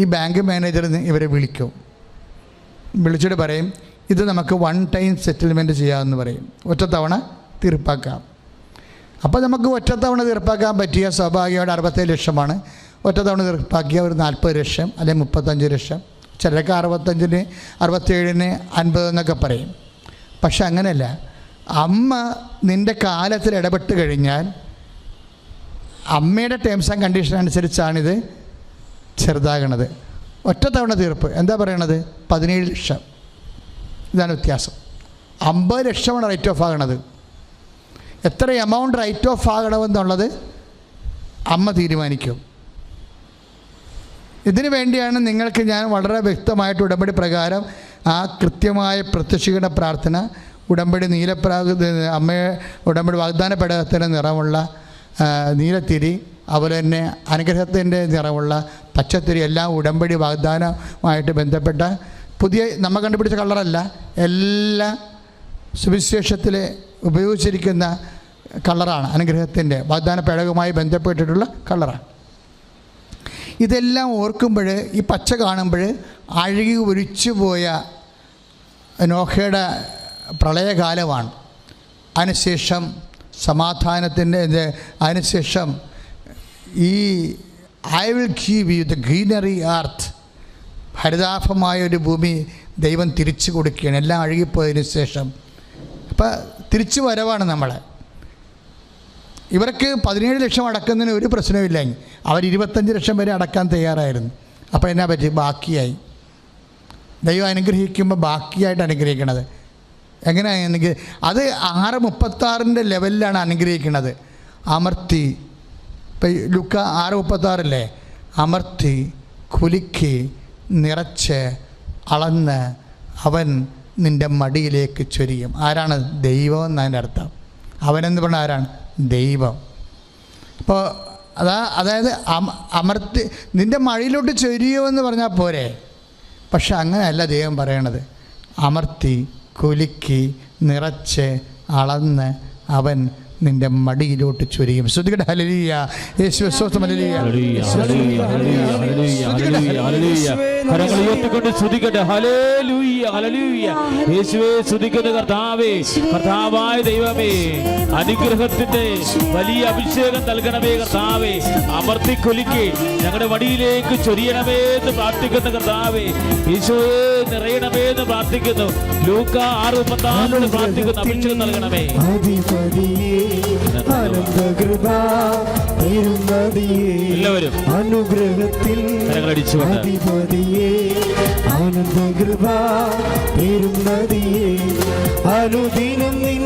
ഈ ബാങ്ക് മാനേജർ ഇവരെ വിളിക്കും. വിളിച്ചിട്ട് പറയും, ഇത് നമുക്ക് 1 ടൈം സെറ്റിൽമെൻറ്റ് ചെയ്യാമെന്ന് പറയും. ഒറ്റത്തവണ തീർപ്പാക്കാം. അപ്പോൾ നമുക്ക് ഒറ്റത്തവണ തീർപ്പാക്കാൻ പറ്റിയ സ്വാഭാവികമായിട്ട് 67 ലക്ഷമാണ്. ഒറ്റത്തവണ തീർപ്പാക്കിയ ഒരു 40 ലക്ഷം അല്ലെങ്കിൽ 35 ലക്ഷം, ചിലർക്ക് 65-ന് 67-ന് 50 എന്നൊക്കെ പറയും. പക്ഷെ അങ്ങനെയല്ല. അമ്മ നിൻ്റെ കാലത്തിൽ ഇടപെട്ട് കഴിഞ്ഞാൽ അമ്മയുടെ ടേംസ് ആൻഡ് കണ്ടീഷൻ അനുസരിച്ചാണിത് ചെറുതാകണത്. ഒറ്റത്തവണ തീർപ്പ് എന്താ പറയണത്? 17 ലക്ഷം. ഇതാണ് വ്യത്യാസം. 50 ലക്ഷമാണ് റൈറ്റ് ഓഫ് ആകണത്. എത്ര എമൗണ്ട് റൈറ്റ് ഓഫ് ആകണമെന്നുള്ളത് അമ്മ തീരുമാനിക്കും. ഇതിനു വേണ്ടിയാണ് നിങ്ങൾക്ക് ഞാൻ വളരെ വ്യക്തമായിട്ട് ഉടമ്പടി പ്രകാരം ആ കൃത്യമായ പ്രത്യക്ഷീകരണ പ്രാർത്ഥന, ഉടമ്പടി അമ്മയെ ഉടമ്പടി വാഗ്ദാന പേടകത്തിൻ്റെ നിറമുള്ള നീലത്തിരി, അതുപോലെ തന്നെ അനുഗ്രഹത്തിൻ്റെ നിറമുള്ള പച്ചത്തിരി, എല്ലാം ഉടമ്പടി വാഗ്ദാനമായിട്ട് ബന്ധപ്പെട്ട പുതിയ നമ്മൾ കണ്ടുപിടിച്ച കളറല്ല, എല്ലാ സുവിശേഷത്തിൽ ഉപയോഗിച്ചിരിക്കുന്ന കളറാണ്. അനുഗ്രഹത്തിൻ്റെ വാഗ്ദാന പേടകവുമായി ബന്ധപ്പെട്ടിട്ടുള്ള കളറാണ്. ഇതെല്ലാം ഓർക്കുമ്പോൾ ഈ പച്ച കാണുമ്പോൾ അഴുകി ഒലിച്ചു പോയ നോഹയുടെ പ്രളയകാലമാണ്. അതിനുശേഷം സമാധാനത്തിൻ്റെ അതിനുശേഷം ഈ I will give you the greenery earth, ഹരിതാഭമായൊരു ഭൂമി ദൈവം തിരിച്ചു കൊടുക്കുകയാണ് എല്ലാം അഴുകിപ്പോയതിനു ശേഷം. അപ്പം തിരിച്ചു വരവാണ് നമ്മൾ. ഇവർക്ക് 17 ലക്ഷം അടക്കുന്നതിന് ഒരു പ്രശ്നമില്ല. അവർ 25 ലക്ഷം വരെ അടക്കാൻ തയ്യാറായിരുന്നു. അപ്പോൾ എന്നാ പറ്റി? ബാക്കിയായി. ദൈവം അനുഗ്രഹിക്കുമ്പോൾ ബാക്കിയായിട്ട് അനുഗ്രഹിക്കണത് എങ്ങനെയാണെങ്കിൽ അത് 6:36 ലെവലിലാണ് അനുഗ്രഹിക്കുന്നത്. അമർത്തി, ഇപ്പം ലുക്ക 6:36 അമർത്തി കുലുക്കി നിറച്ച് അളന്ന് അവൻ നിൻ്റെ മടിയിലേക്ക് ചൊരിയും. ആരാണ്? ദൈവം എന്നതിൻ്റെ അർത്ഥം. അവനെന്ന് പറഞ്ഞാൽ ആരാണ്? ദൈവം. അപ്പോൾ അതായത് അമർത്തി നിൻ്റെ മടിയിലോട്ട് ചൊരിയോ എന്ന് പറഞ്ഞാൽ പോരെ. പക്ഷെ അങ്ങനെയല്ല ദൈവം പറയണത്. അമർത്തി കുലുക്കി നിറച്ച് അളന്ന് അവൻ നിന്റെ മടിയിലോട്ട് ചൊരിയും. ശ്രുതികട ഹല്ലേലൂയ. യേശുവേ സ്തോത്രം. ഹല്ലേലൂയ. കരങ്ങൾ ഉയർത്തിക്കൊണ്ട് സ്തുതിക്കട്ടെ. ഹല്ലേലൂയ ഹല്ലേലൂയ. യേശുവേ സ്തുതിക്കുന്ന കർത്താവേ, കർത്താവായ ദൈവമേ, അനുഗ്രഹത്തിന്റെ വലിയ അഭിഷേകം നൽകണമേ കർത്താവേ. അമർത്തി കുലുക്കി ഞങ്ങളുടെ വടിയിലേക്ക് ചൊരിയണമേ എന്ന് പ്രാർത്ഥിക്കുന്ന കർത്താവേ. ഈശോയെ നിറയണമേ എന്ന് പ്രാർത്ഥിക്കുന്നു. ലൂക്ക 6:36 പ്രാർത്ഥിക്കുന്നു. അഭിഷേകം നൽകണമേ. എല്ലാവരും അനുഗ്രഹത്തിൽ അധിപതിയെ ആനന്ദകൃപ പെരുന്നതിയെ അനുദിനം നിൻ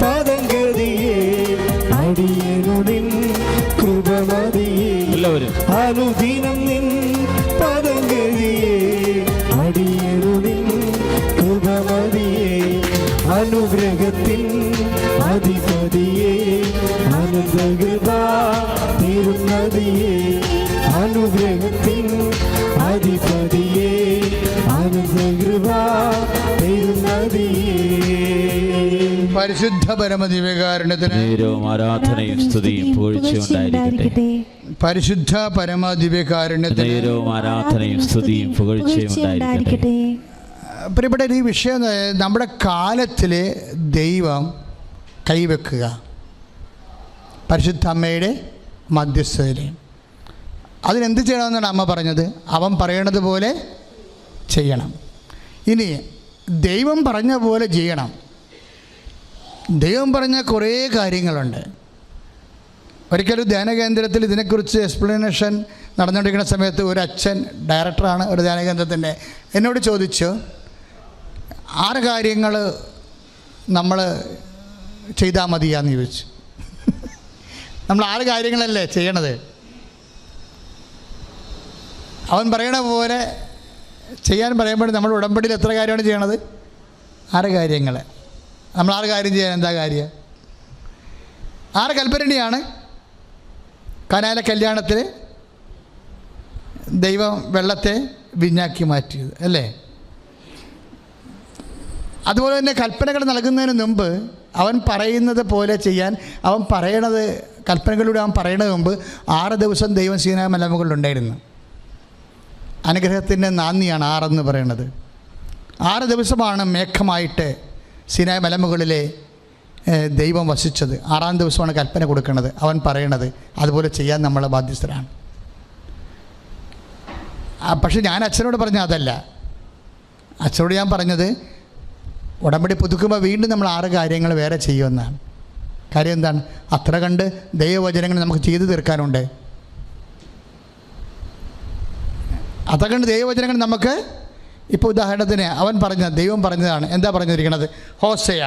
പദങ്കതിയെ അടിയനു നിൻ കൃപമതിയെ. എല്ലാവരും അനുദിനം നിൻ പദങ്കതിയെ അടിയനു നിൻ കൃപമതിയെ അനുഗ്രഹത്തിൽ അധിപതിയെ ആനന്ദകൃപ പെരുന്നതിയെ അനുഗ്രഹത്തിൽ അധിപതിയെ ആനന്ദകൃപ പെരുന്നതിയെ. പരിശുദ്ധ പരമദിവ്യകാരുണ്യത്തിന് ആരാധനയും സ്തുതിയും പുകഴ്ചയുണ്ടായിരിക്കട്ടെ. പരിശുദ്ധ പരമദിവ്യകാരുണ്യത്തിന് ആരാധനയും സ്തുതിയും പുകഴ്ചയുണ്ടായിരിക്കട്ടെ. പ്രിയപ്പെട്ട ഈ വിഷയം നമ്മുടെ കാലത്തിൽ ദൈവം കൈവെക്കുക, പരിശുദ്ധ അമ്മയുടെ മധ്യസ്ഥതയിൽ. അതിനെന്ത് ചെയ്യണമെന്നാണ് അമ്മ പറഞ്ഞത്? അവൻ പറയണത് പോലെ ചെയ്യണം. ഇനി ദൈവം പറഞ്ഞ പോലെ ചെയ്യണം. ദൈവം പറഞ്ഞ കുറേ കാര്യങ്ങളുണ്ട്. ഒരിക്കലും ധ്യാനകേന്ദ്രത്തിൽ ഇതിനെക്കുറിച്ച് എക്സ്പ്ലനേഷൻ നടന്നുകൊണ്ടിരിക്കുന്ന സമയത്ത് ഒരു അച്ഛൻ, ഡയറക്ടറാണ് ഒരു ധ്യാനകേന്ദ്രത്തിൻ്റെ, എന്നോട് ചോദിച്ചു 6 കാര്യങ്ങൾ നമ്മൾ ചെയ്താൽ മതിയാന്ന് ചോദിച്ചു. നമ്മൾ 6 കാര്യങ്ങളല്ലേ ചെയ്യണത്? അവൻ പറയണ പോലെ ചെയ്യാൻ പറയുമ്പോൾ നമ്മൾ ഉടമ്പടിയിൽ എത്ര കാര്യമാണ് ചെയ്യണത്? 6 കാര്യങ്ങൾ. നമ്മൾ 6 കാര്യം ചെയ്യാൻ എന്താ കാര്യം? 6 കൽപ്പനയാണ്. കനാല കല്യാണത്തിൽ ദൈവം വെള്ളത്തെ വീഞ്ഞാക്കി മാറ്റിയത് അല്ലേ? അതുപോലെ തന്നെ കൽപ്പനകൾ നൽകുന്നതിന് മുമ്പ് അവൻ പറയുന്നത് പോലെ ചെയ്യാൻ, അവൻ പറയണത് കൽപ്പനകളിലൂടെ അവൻ പറയണത് മുമ്പ് 6 ദിവസം ദൈവം സീനായി മലമുകളിലുണ്ടായിരുന്നു. അനുഗ്രഹത്തിൻ്റെ നാന്ദിയാണ് 6 എന്ന് പറയുന്നത്. 6 ദിവസമാണ് മേഘമായിട്ട് സീനായി മലമുകളിലെ ദൈവം വസിച്ചത്. 6-ാം ദിവസമാണ് കൽപ്പന കൊടുക്കുന്നത്. അവൻ പറയണത് അതുപോലെ ചെയ്യാൻ നമ്മൾ ബാധ്യസ്ഥരാണ്. പക്ഷെ ഞാൻ അച്ഛനോട് പറഞ്ഞ അതല്ല. അച്ഛനോട് ഞാൻ പറഞ്ഞത് ഉടമ്പടി പുതുക്കുമ്പോൾ വീണ്ടും നമ്മൾ 6 കാര്യങ്ങൾ വേറെ ചെയ്യുമെന്നാണ്. കാര്യം എന്താണ്? അത്ര കണ്ട് ദൈവവചനങ്ങൾ നമുക്ക് ചെയ്തു തീർക്കാനുണ്ട്. അത്ര കണ്ട് ദൈവവചനങ്ങൾ നമുക്ക് ഇപ്പോൾ ഉദാഹരണത്തിന് അവൻ പറഞ്ഞ ദൈവം പറഞ്ഞതാണ്. എന്താ പറഞ്ഞിരിക്കുന്നത്? ഹോസയ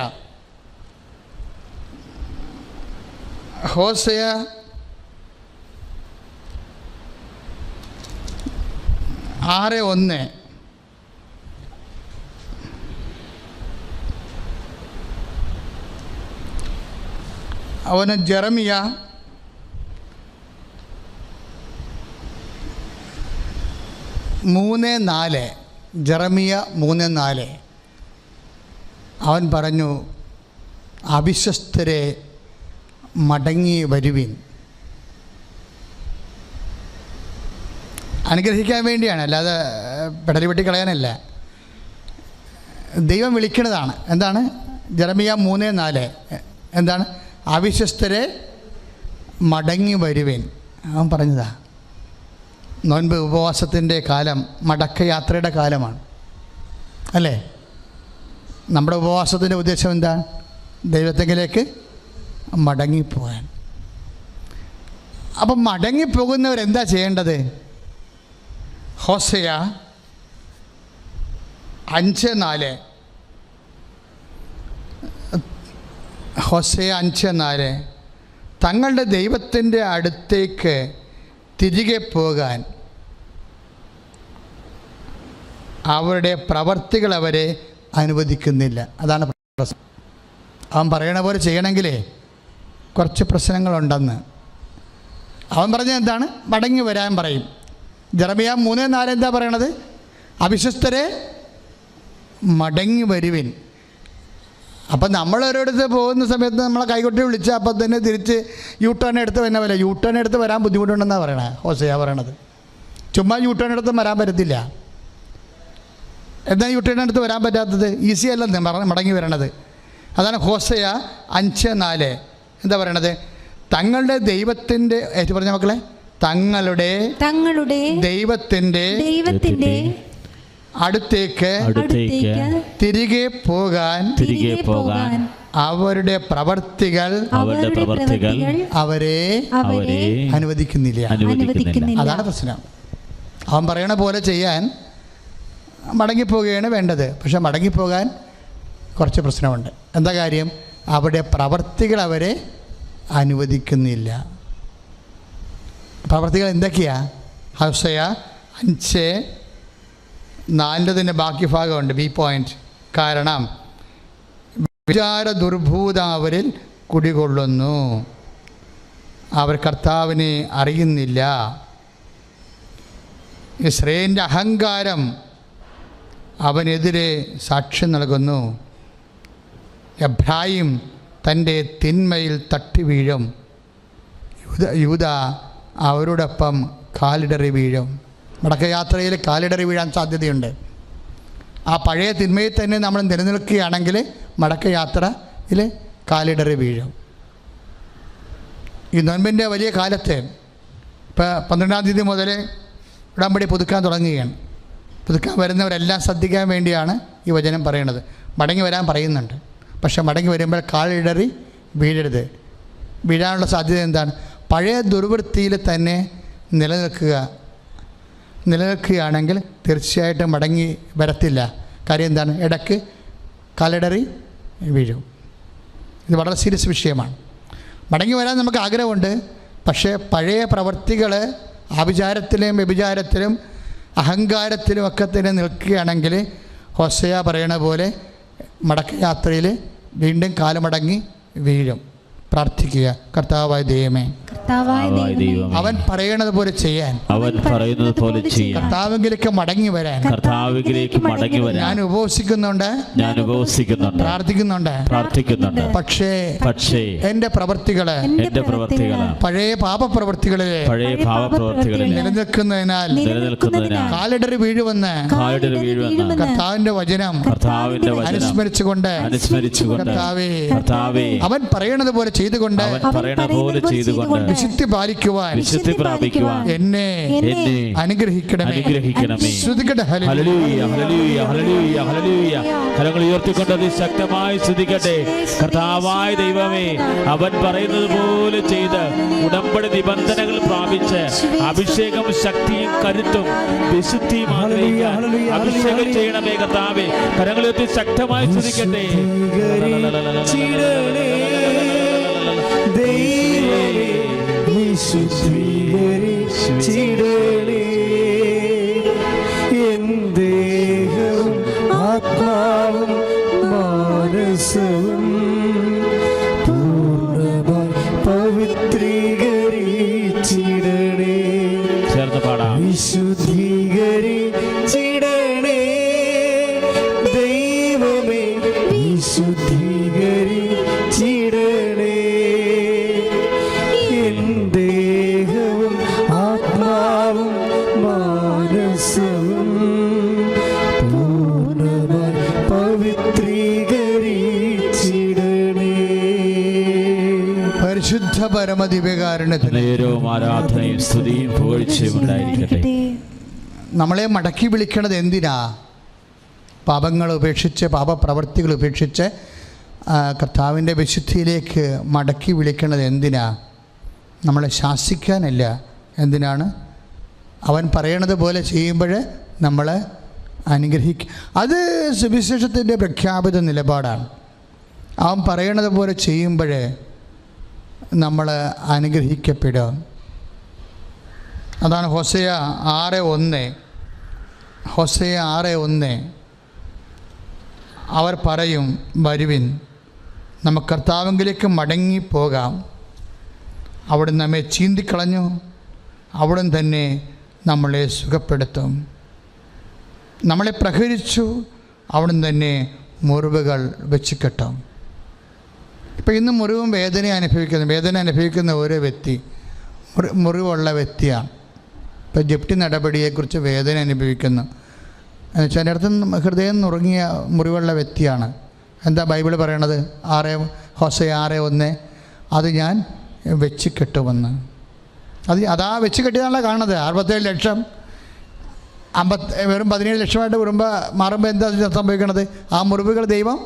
6:1. അവന് ജെറമിയ 3:4. ജെറമിയ 3:4 അവൻ പറഞ്ഞു, അവിശ്വസ്തരെ മടങ്ങി വരുവിൻ. അനുഗ്രഹിക്കാൻ വേണ്ടിയാണ്, അല്ലാതെ പെടലി വെട്ടി കളയാനല്ല. ദൈവം വിളിക്കുന്നതാണ്. എന്താണ്? ജെറമിയ 3:4 എന്താണ്? അവിശ്വസ്തരെ മടങ്ങി വരുവിൻ. അവൻ പറഞ്ഞതാ. നോൻപ് ഉപവാസത്തിൻ്റെ കാലം മടക്കയാത്രയുടെ കാലമാണ് അല്ലേ? നമ്മുടെ ഉപവാസത്തിൻ്റെ ഉദ്ദേശം എന്താ? ദൈവത്തെങ്കിലേക്ക് മടങ്ങിപ്പോകാൻ. അപ്പം മടങ്ങിപ്പോകുന്നവരെന്താ ചെയ്യേണ്ടത്? ഹോസയ 5:4. ഹോസയ 5:4 തങ്ങളുടെ ദൈവത്തിൻ്റെ അടുത്തേക്ക് തിരികെ പോകാൻ അവരുടെ പ്രവർത്തികൾ അവരെ അനുവദിക്കുന്നില്ല. അതാണ് പ്രശ്നം. അവൻ പറയണ പോലെ ചെയ്യണമെങ്കിലേ കുറച്ച് പ്രശ്നങ്ങളുണ്ടെന്ന്. അവൻ പറഞ്ഞത് എന്താണ്? മടങ്ങി വരാൻ പറയും. ജെറമിയ 3:4 എന്താ പറയണത്? അവിശ്വസ്തരെ മടങ്ങി വരുവിൻ. അപ്പം നമ്മൾ ഒരിടത്ത് പോകുന്ന സമയത്ത് നമ്മളെ കൈകൊട്ടി വിളിച്ച് അപ്പം തന്നെ തിരിച്ച് യൂട്ടേൺ എടുത്ത് തന്നെ വരാം. യൂട്ടേൺ എടുത്ത് വരാൻ ബുദ്ധിമുട്ടുണ്ടെന്നാണ് പറയണത്, ഹോസേയ പറയണത്. ചുമ്മാ യൂട്ടേൺ എടുത്ത് വരാൻ പറ്റത്തില്ല. എന്നാൽ യൂട്ടേൺ എടുത്ത് വരാൻ പറ്റാത്തത്? ഈസി അല്ലെന്ന് മടങ്ങി വരണത്. അതാണ് ഹോസേയ 5:4 എന്താ പറയണത്? തങ്ങളുടെ ദൈവത്തിൻ്റെ, ഏറ്റു പറഞ്ഞ മക്കളെ, തങ്ങളുടെ ദൈവത്തിൻ്റെ അടുത്തേക്ക് തിരികെ പോകാൻ അവരുടെ പ്രവർത്തികൾ അവരെ അനുവദിക്കുന്നില്ല. അതാണ് പ്രശ്നം. അവൻ പറയണ പോലെ ചെയ്യാൻ മടങ്ങിപ്പോവുകയാണ് വേണ്ടത്. പക്ഷെ മടങ്ങിപ്പോകാൻ കുറച്ച് പ്രശ്നമുണ്ട്. എന്താ കാര്യം? അവരുടെ പ്രവർത്തികൾ അവരെ അനുവദിക്കുന്നില്ല. പ്രവർത്തികൾ എന്തൊക്കെയാ? ഹോസേയ 5:4 ബാക്കി ഭാഗമുണ്ട്, ബി പോയിന്റ്. കാരണം വിചാര ദുർഭൂതം അവരിൽ കുടികൊള്ളുന്നു, അവർ കർത്താവിനെ അറിയുന്നില്ല. ഇസ്രായേലിൻ്റെ അഹങ്കാരം അവനെതിരെ സാക്ഷ്യം നൽകുന്നു. എബ്രായിം തൻ്റെ തിന്മയിൽ തട്ടി വീഴും, യൂദ അവരോടൊപ്പം കാലിടറി വീഴും. മടക്കയാത്രയിൽ കാലിടറി വീഴാൻ സാധ്യതയുണ്ട്. ആ പഴയ തിന്മയിൽ തന്നെ നമ്മൾ നിലനിൽക്കുകയാണെങ്കിൽ മടക്കയാത്രയിൽ കാലിടറി വീഴും. ഈ നോൻപിൻ്റെ വലിയ കാലത്ത് ഇപ്പോൾ 12-ാം തീയതി മുതൽ ഉടമ്പടി പുതുക്കാൻ തുടങ്ങുകയാണ്. പുതുക്കാൻ വരുന്നവരെല്ലാം ശ്രദ്ധിക്കാൻ വേണ്ടിയാണ് ഈ വചനം പറയണത്. മടങ്ങി വരാൻ പറയുന്നുണ്ട്. പക്ഷെ മടങ്ങി വരുമ്പോൾ കാലിടറി വീഴരുത്. വീഴാനുള്ള സാധ്യത എന്താണ്? പഴയ ദുർവൃത്തിയിൽ തന്നെ നിലനിൽക്കുകയാണെങ്കിൽ തീർച്ചയായിട്ടും മടങ്ങി വരത്തില്ല. കാര്യം എന്താണ്? ഇടയ്ക്ക് കാലിടറി വീഴും. ഇത് വളരെ സീരിയസ് വിഷയമാണ്. മടങ്ങി വരാൻ നമുക്ക് ആഗ്രഹമുണ്ട്. പക്ഷേ പഴയ പ്രവൃത്തികൾ ആഭിചാരത്തിലും വ്യഭിചാരത്തിലും അഹങ്കാരത്തിലും ഒക്കെ തന്നെ നിൽക്കുകയാണെങ്കിൽ ഹോസേയ പറയണ പോലെ മടക്കയാത്രയിൽ വീണ്ടും കാലുമടങ്ങി വീഴും. പ്രാർത്ഥിക്കുക, കർത്താവായ ദൈവമേ, അവൻ പറയുന്നത് പോലെ ചെയ്യാൻ, കർത്താവിലേക്ക് മടങ്ങി വരാൻ ഞാൻ ഉപവസിക്കുന്നുണ്ട്, പ്രാർത്ഥിക്കുന്നുണ്ട്. പക്ഷേ എന്റെ പ്രവൃത്തികള് പഴയ പാപപ്രവൃത്തികളിലെ നിലനിൽക്കുന്നതിനാൽ കാലിടറി വീഴുവെന്ന് കർത്താവിന്റെ വചനം അനുസ്മരിച്ചുകൊണ്ട് കർത്താവേ അവൻ പറയണത് പോലെ ചെയ്തുകൊണ്ട് വിശുദ്ധി പാലിക്കുവാൻ എന്നെ അനുഗ്രഹിക്കണമേ. കരങ്ങൾ ഉയർത്തിക്കൊണ്ട് അതിശക്തമായി സ്തുതിക്കട്ടെ. കർത്താവായ ദൈവമേ, അവൻ പറയുന്നത് പോലെ ചെയ്ത് ഉടമ്പടി നിബന്ധനകൾ പ്രാപിച്ച് അഭിഷേകം, ശക്തിയും കരുത്തും വിശുദ്ധിയും അഭിഷേകം ചെയ്യണമേ കർത്താവേ. കരങ്ങൾ ഉയർത്തി ശക്തമായി സ്തുതിക്കട്ടെ. വിശുദ്ധീകരിച്ചിടണേ എൻ ദേഹവും ആത്മാവും മാനസവും പൂർണ്ണമായി പവിത്രീകരിച്ചിടണേ. ചേർന്ന് പാടാം. വിശുദ്ധീകരിച്ചിടണേ ദൈവമേ, വിശുദ്ധീകരിച്ചിടണേ എൻ ദേഹവും ആത്മാവും മാനസവും പൂർണ്ണമായി പവിത്രീകരിച്ചിടണേ. പരിശുദ്ധ പരമദിവ്യകാരുണ്യത്തിന് ആരാധനയും സ്തുതിയും പുകഴ്ചയും ഉണ്ടായിരിക്കട്ടെ. നമ്മളെ മടക്കി വിളിക്കണത് എന്തിനാ? പാപങ്ങൾ ഉപേക്ഷിച്ച്, പാപപ്രവൃത്തികൾ ഉപേക്ഷിച്ച് കർത്താവിൻ്റെ വിശുദ്ധിയിലേക്ക് മടക്കി വിളിക്കണത് എന്തിനാ? നമ്മളെ ശാസിക്കാനല്ല. എന്തിനാണ്? അവൻ പറയണത് പോലെ ചെയ്യുമ്പോൾ നമ്മൾ അനുഗ്രഹിക്കും. അത് സുവിശേഷത്തിൻ്റെ പ്രഖ്യാപിത നിലപാടാണ്. അവൻ പറയണത് പോലെ ചെയ്യുമ്പോൾ നമ്മൾ അനുഗ്രഹിക്കപ്പെടും. അതാണ് ഹോസേയ 6:1 അവർ പറയും, വരുവിൻ നമുക്ക് കർത്താവിലേക്ക് മടങ്ങിപ്പോകാം, അവിടുന്ന് നമ്മെ ചീന്തിക്കളഞ്ഞു. അവിടുന്ന് തന്നെ നമ്മളെ സുഖപ്പെടുത്തും. നമ്മളെ പ്രഹരിച്ചു, അവിടുന്ന് തന്നെ മുറിവുകൾ വെച്ച് കെട്ടും. ഇപ്പം ഇന്ന് മുറിവും വേദന അനുഭവിക്കുന്ന ഓരോ വ്യക്തി മുറിവുള്ള വ്യക്തിയാണ്. ഇപ്പോൾ ജപ്തി നടപടിയെക്കുറിച്ച് വേദന അനുഭവിക്കുന്നു എന്ന് വെച്ചാൽ അടുത്ത് ഹൃദയം നുറുങ്ങിയ മുറിവുള്ള വ്യക്തിയാണ്. എന്താ ബൈബിൾ പറയണത്? ഹോശയ 6:1 അത് ഞാൻ വെച്ച് കെട്ടുമെന്ന്. അതാ വെച്ച് കെട്ടിയതാണല്ലോ കാണുന്നത്. 67 ലക്ഷം വെറും 17 ലക്ഷമായിട്ട് മാറുമ്പോൾ എന്താ സംഭവിക്കണത്? ആ മുറിവുകൾ ദൈവം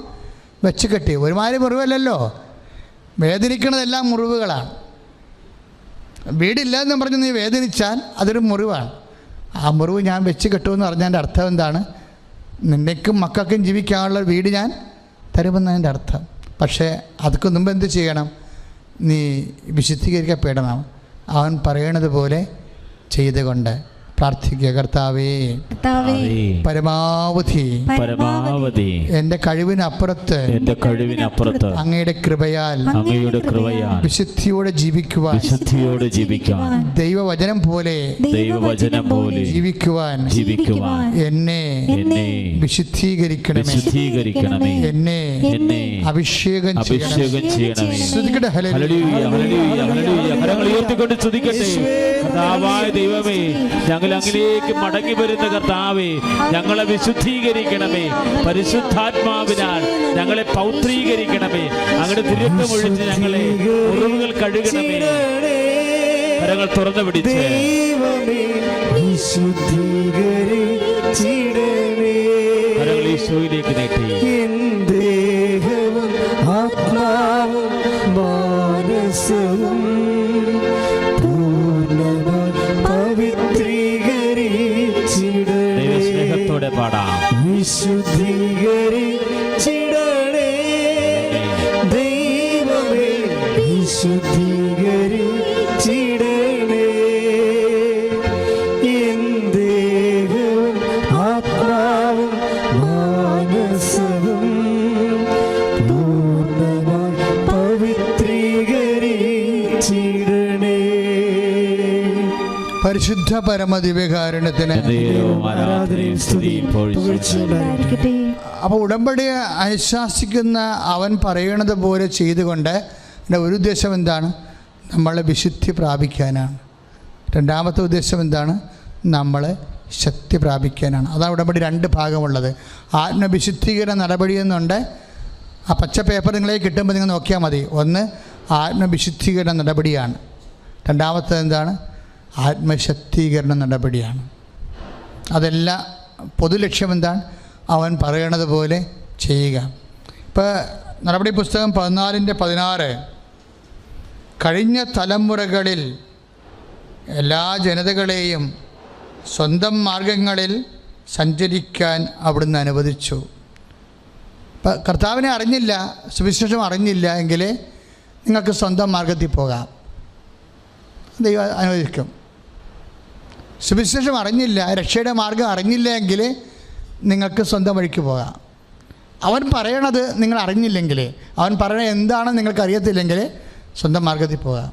വെച്ച് കെട്ടി. ഒരുമാതിരി മുറിവല്ലല്ലോ, വേദനിക്കണതെല്ലാം മുറിവുകളാണ്. വീടില്ല എന്ന് പറഞ്ഞ് നീ വേദനിച്ചാൽ അതൊരു മുറിവാണ്. ആ മുറിവ് ഞാൻ വെച്ച് കെട്ടുമെന്ന് പറഞ്ഞതിൻ്റെ അർത്ഥം എന്താണ്? നിനക്കും മക്കൾക്കും ജീവിക്കാനുള്ള വീട് ഞാൻ തരുമെന്നതിൻ്റെ അർത്ഥം. പക്ഷേ അതൊക്കെ മുമ്പ് എന്ത് ചെയ്യണം? നീ വിശുദ്ധീകരിക്കപ്പെടണം. അവൻ പറയണത് പോലെ ചെയ്തുകൊണ്ട് പ്രാർത്ഥിക്കുക. കർത്താവേ, പരമാവധി എൻ്റെ കഴിവിനപ്പുറത്ത് അങ്ങയുടെ കൃപയാൽ വിശുദ്ധിയോടെ ജീവിക്കുവാൻ ദൈവവചനം പോലെ ജീവിക്കുവാൻ എന്നെ വിശുദ്ധീകരിക്കണമേ, എന്നെ അഭിഷേകം ചെയ്യണമേ. ദൈവമേ, ഞങ്ങൾ അങ്ങിലേക്ക് മടങ്ങി വരുന്ന കർത്താവേ, ഞങ്ങളെ വിശുദ്ധീകരിക്കണമേ. പരിശുദ്ധാത്മാവിനാൽ ഞങ്ങളെ പൗത്രീകരിക്കണമേ. അങ്ങയുടെ തിരുത്തമൊഴിച്ച് ഞങ്ങളെ മുറിവുകൾ കഴുകണമേ. കരങ്ങൾ തുറന്നു പിടിച്ച് കരങ്ങൾ ഈശോയിലേക്ക് നീട്ടി. ആത്മാവും മാനസവും ദൈവസ്നേഹത്തോടെ പാടാം. വിശുദ്ധീകരിച്ചിടണേ ദൈവമേ, വിശുദ്ധീകരിച്ചിടണേ എൻ ദേഹവും ആത്മാവും മാനസവും പൂർണ്ണമായി പവിത്രീകരിച്ചിടണേ. പരിശുദ്ധ പരമദിവ്യകാരുണ്യത്തിന്. അപ്പോൾ ഉടമ്പടിയെ അനുശാസിക്കുന്ന അവൻ പറയണത് പോലെ ചെയ്തുകൊണ്ട് എൻ്റെ ഒരു ഉദ്ദേശം എന്താണ്? നമ്മളെ വിശുദ്ധി പ്രാപിക്കാനാണ്. രണ്ടാമത്തെ ഉദ്ദേശം എന്താണ്? നമ്മൾ ശക്തി പ്രാപിക്കാനാണ്. അതാണ് ഉടമ്പടി 2 ഭാഗമുള്ളത്. ആത്മവിശുദ്ധീകരണ നടപടി എന്നുണ്ട്. ആ പച്ച പേപ്പർ നിങ്ങളെ കിട്ടുമ്പോൾ നിങ്ങൾ നോക്കിയാൽ മതി. ഒന്ന് ആത്മവിശുദ്ധീകരണ നടപടിയാണ്. രണ്ടാമത്തേത് എന്താണ്? ആത്മശക്തീകരണ നടപടിയാണ്. അതെല്ലാം പൊതു ലക്ഷ്യം എന്താണ്? അവൻ പറയണത് പോലെ ചെയ്യുക. ഇപ്പോൾ നടപടി പുസ്തകം 14:16 കഴിഞ്ഞ തലമുറകളിൽ എല്ലാ ജനതകളെയും സ്വന്തം മാർഗങ്ങളിൽ സഞ്ചരിക്കാൻ അവിടുന്ന് അനുവദിച്ചു. ഇപ്പം കർത്താവിനെ അറിഞ്ഞില്ല, സുവിശേഷം അറിഞ്ഞില്ല എങ്കിൽ നിങ്ങൾക്ക് സ്വന്തം മാർഗത്തിൽ പോകാം, ദൈവം അനുവദിക്കും. സുവിശേഷം അറിഞ്ഞില്ല, രക്ഷയുടെ മാർഗം അറിഞ്ഞില്ല എങ്കിൽ നിങ്ങൾക്ക് സ്വന്തം വഴിക്ക് പോകാം. അവൻ പറയണത് നിങ്ങൾ അറിഞ്ഞില്ലെങ്കിൽ, അവൻ പറയണത് എന്താണെന്ന് നിങ്ങൾക്ക് അറിയത്തില്ലെങ്കിൽ സ്വന്തം മാർഗത്തിൽ പോകാം.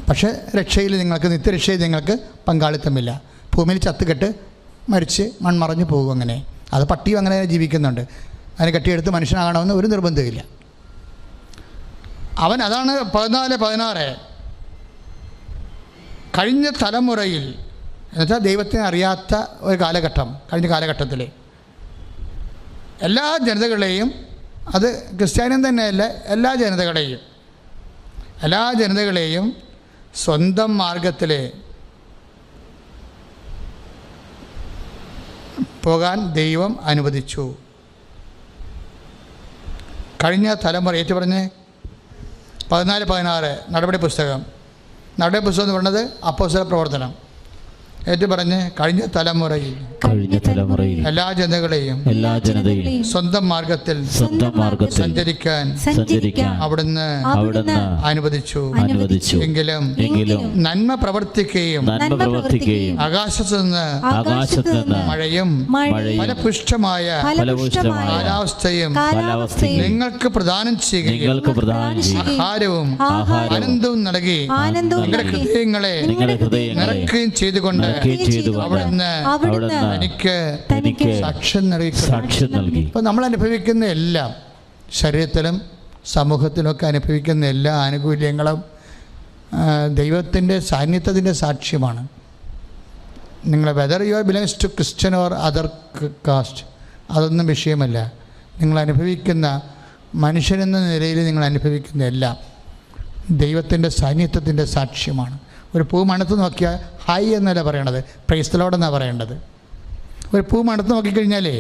പക്ഷേ രക്ഷയിൽ നിങ്ങൾക്ക്, നിത്യരക്ഷയിൽ നിങ്ങൾക്ക് പങ്കാളിത്തമില്ല. ഭൂമിയിൽ ചത്തുകെട്ട് മരിച്ച് മൺമറഞ്ഞു പോകും. അങ്ങനെ അത് പട്ടിയും അങ്ങനെ ജീവിക്കുന്നുണ്ട്. അതിനെ കെട്ടിയെടുത്ത് മനുഷ്യനാകണമെന്ന് ഒരു നിർബന്ധമില്ല. അവൻ അതാണ് 14:16 കഴിഞ്ഞ തലമുറയിൽ, എന്നുവെച്ചാൽ ദൈവത്തെ അറിയാത്ത ഒരു കാലഘട്ടം, കഴിഞ്ഞ കാലഘട്ടത്തിൽ എല്ലാ ജനതകളെയും, അത് ക്രിസ്ത്യാനിയും തന്നെയല്ല, എല്ലാ ജനതകളെയും സ്വന്തം മാർഗത്തിൽ പോകാൻ ദൈവം അനുവദിച്ചു. കഴിഞ്ഞ തലമുറ ഏറ്റു പറഞ്ഞ് 14:16 നടപടി പുസ്തകം എന്ന് പറയുന്നത് അപ്പോസ്തല പ്രവർത്തനം. ഏറ്റു പറഞ്ഞ് കഴിഞ്ഞ തലമുറയിൽ എല്ലാ ജനതകളെയും സ്വന്തം മാർഗത്തിൽ സഞ്ചരിക്കാൻ അവിടുന്ന് അനുവദിച്ചു. എങ്കിലും നന്മ പ്രവർത്തിക്കുകയും ആകാശത്തു നിന്ന് മഴയും ഫലപുഷ്ടമായ കാലാവസ്ഥയും നിങ്ങൾക്ക് പ്രദാനം ചെയ്യുകയും ആഹാരവും ആനന്ദവും നൽകി നിങ്ങളുടെ ഹൃദയങ്ങളെ നിറക്കുകയും ചെയ്തുകൊണ്ട് അവിടുന്ന് എനിക്ക് സാക്ഷ്യം നൽകി. ഇപ്പം നമ്മൾ അനുഭവിക്കുന്ന എല്ലാം, ശരീരത്തിലും സമൂഹത്തിലൊക്കെ അനുഭവിക്കുന്ന എല്ലാ ആനുകൂല്യങ്ങളും ദൈവത്തിൻ്റെ സാന്നിധ്യത്തിൻ്റെ സാക്ഷ്യമാണ്. നിങ്ങൾ whether you are belongs to Christian or other caste, അതൊന്നും വിഷയമല്ല. നിങ്ങൾ അനുഭവിക്കുന്ന മനുഷ്യനെന്ന നിലയിൽ നിങ്ങൾ അനുഭവിക്കുന്ന എല്ലാം ദൈവത്തിൻ്റെ സാന്നിധ്യത്തിൻ്റെ സാക്ഷ്യമാണ്. ഒരു പൂ മണത്ത് നോക്കിയാൽ ഹായ് എന്നല്ല പറയണത്, പ്രൈസ് ദി ലോർഡ് എന്നാണ് പറയേണ്ടത്. ഒരു പൂ മണത്ത് നോക്കിക്കഴിഞ്ഞാലേ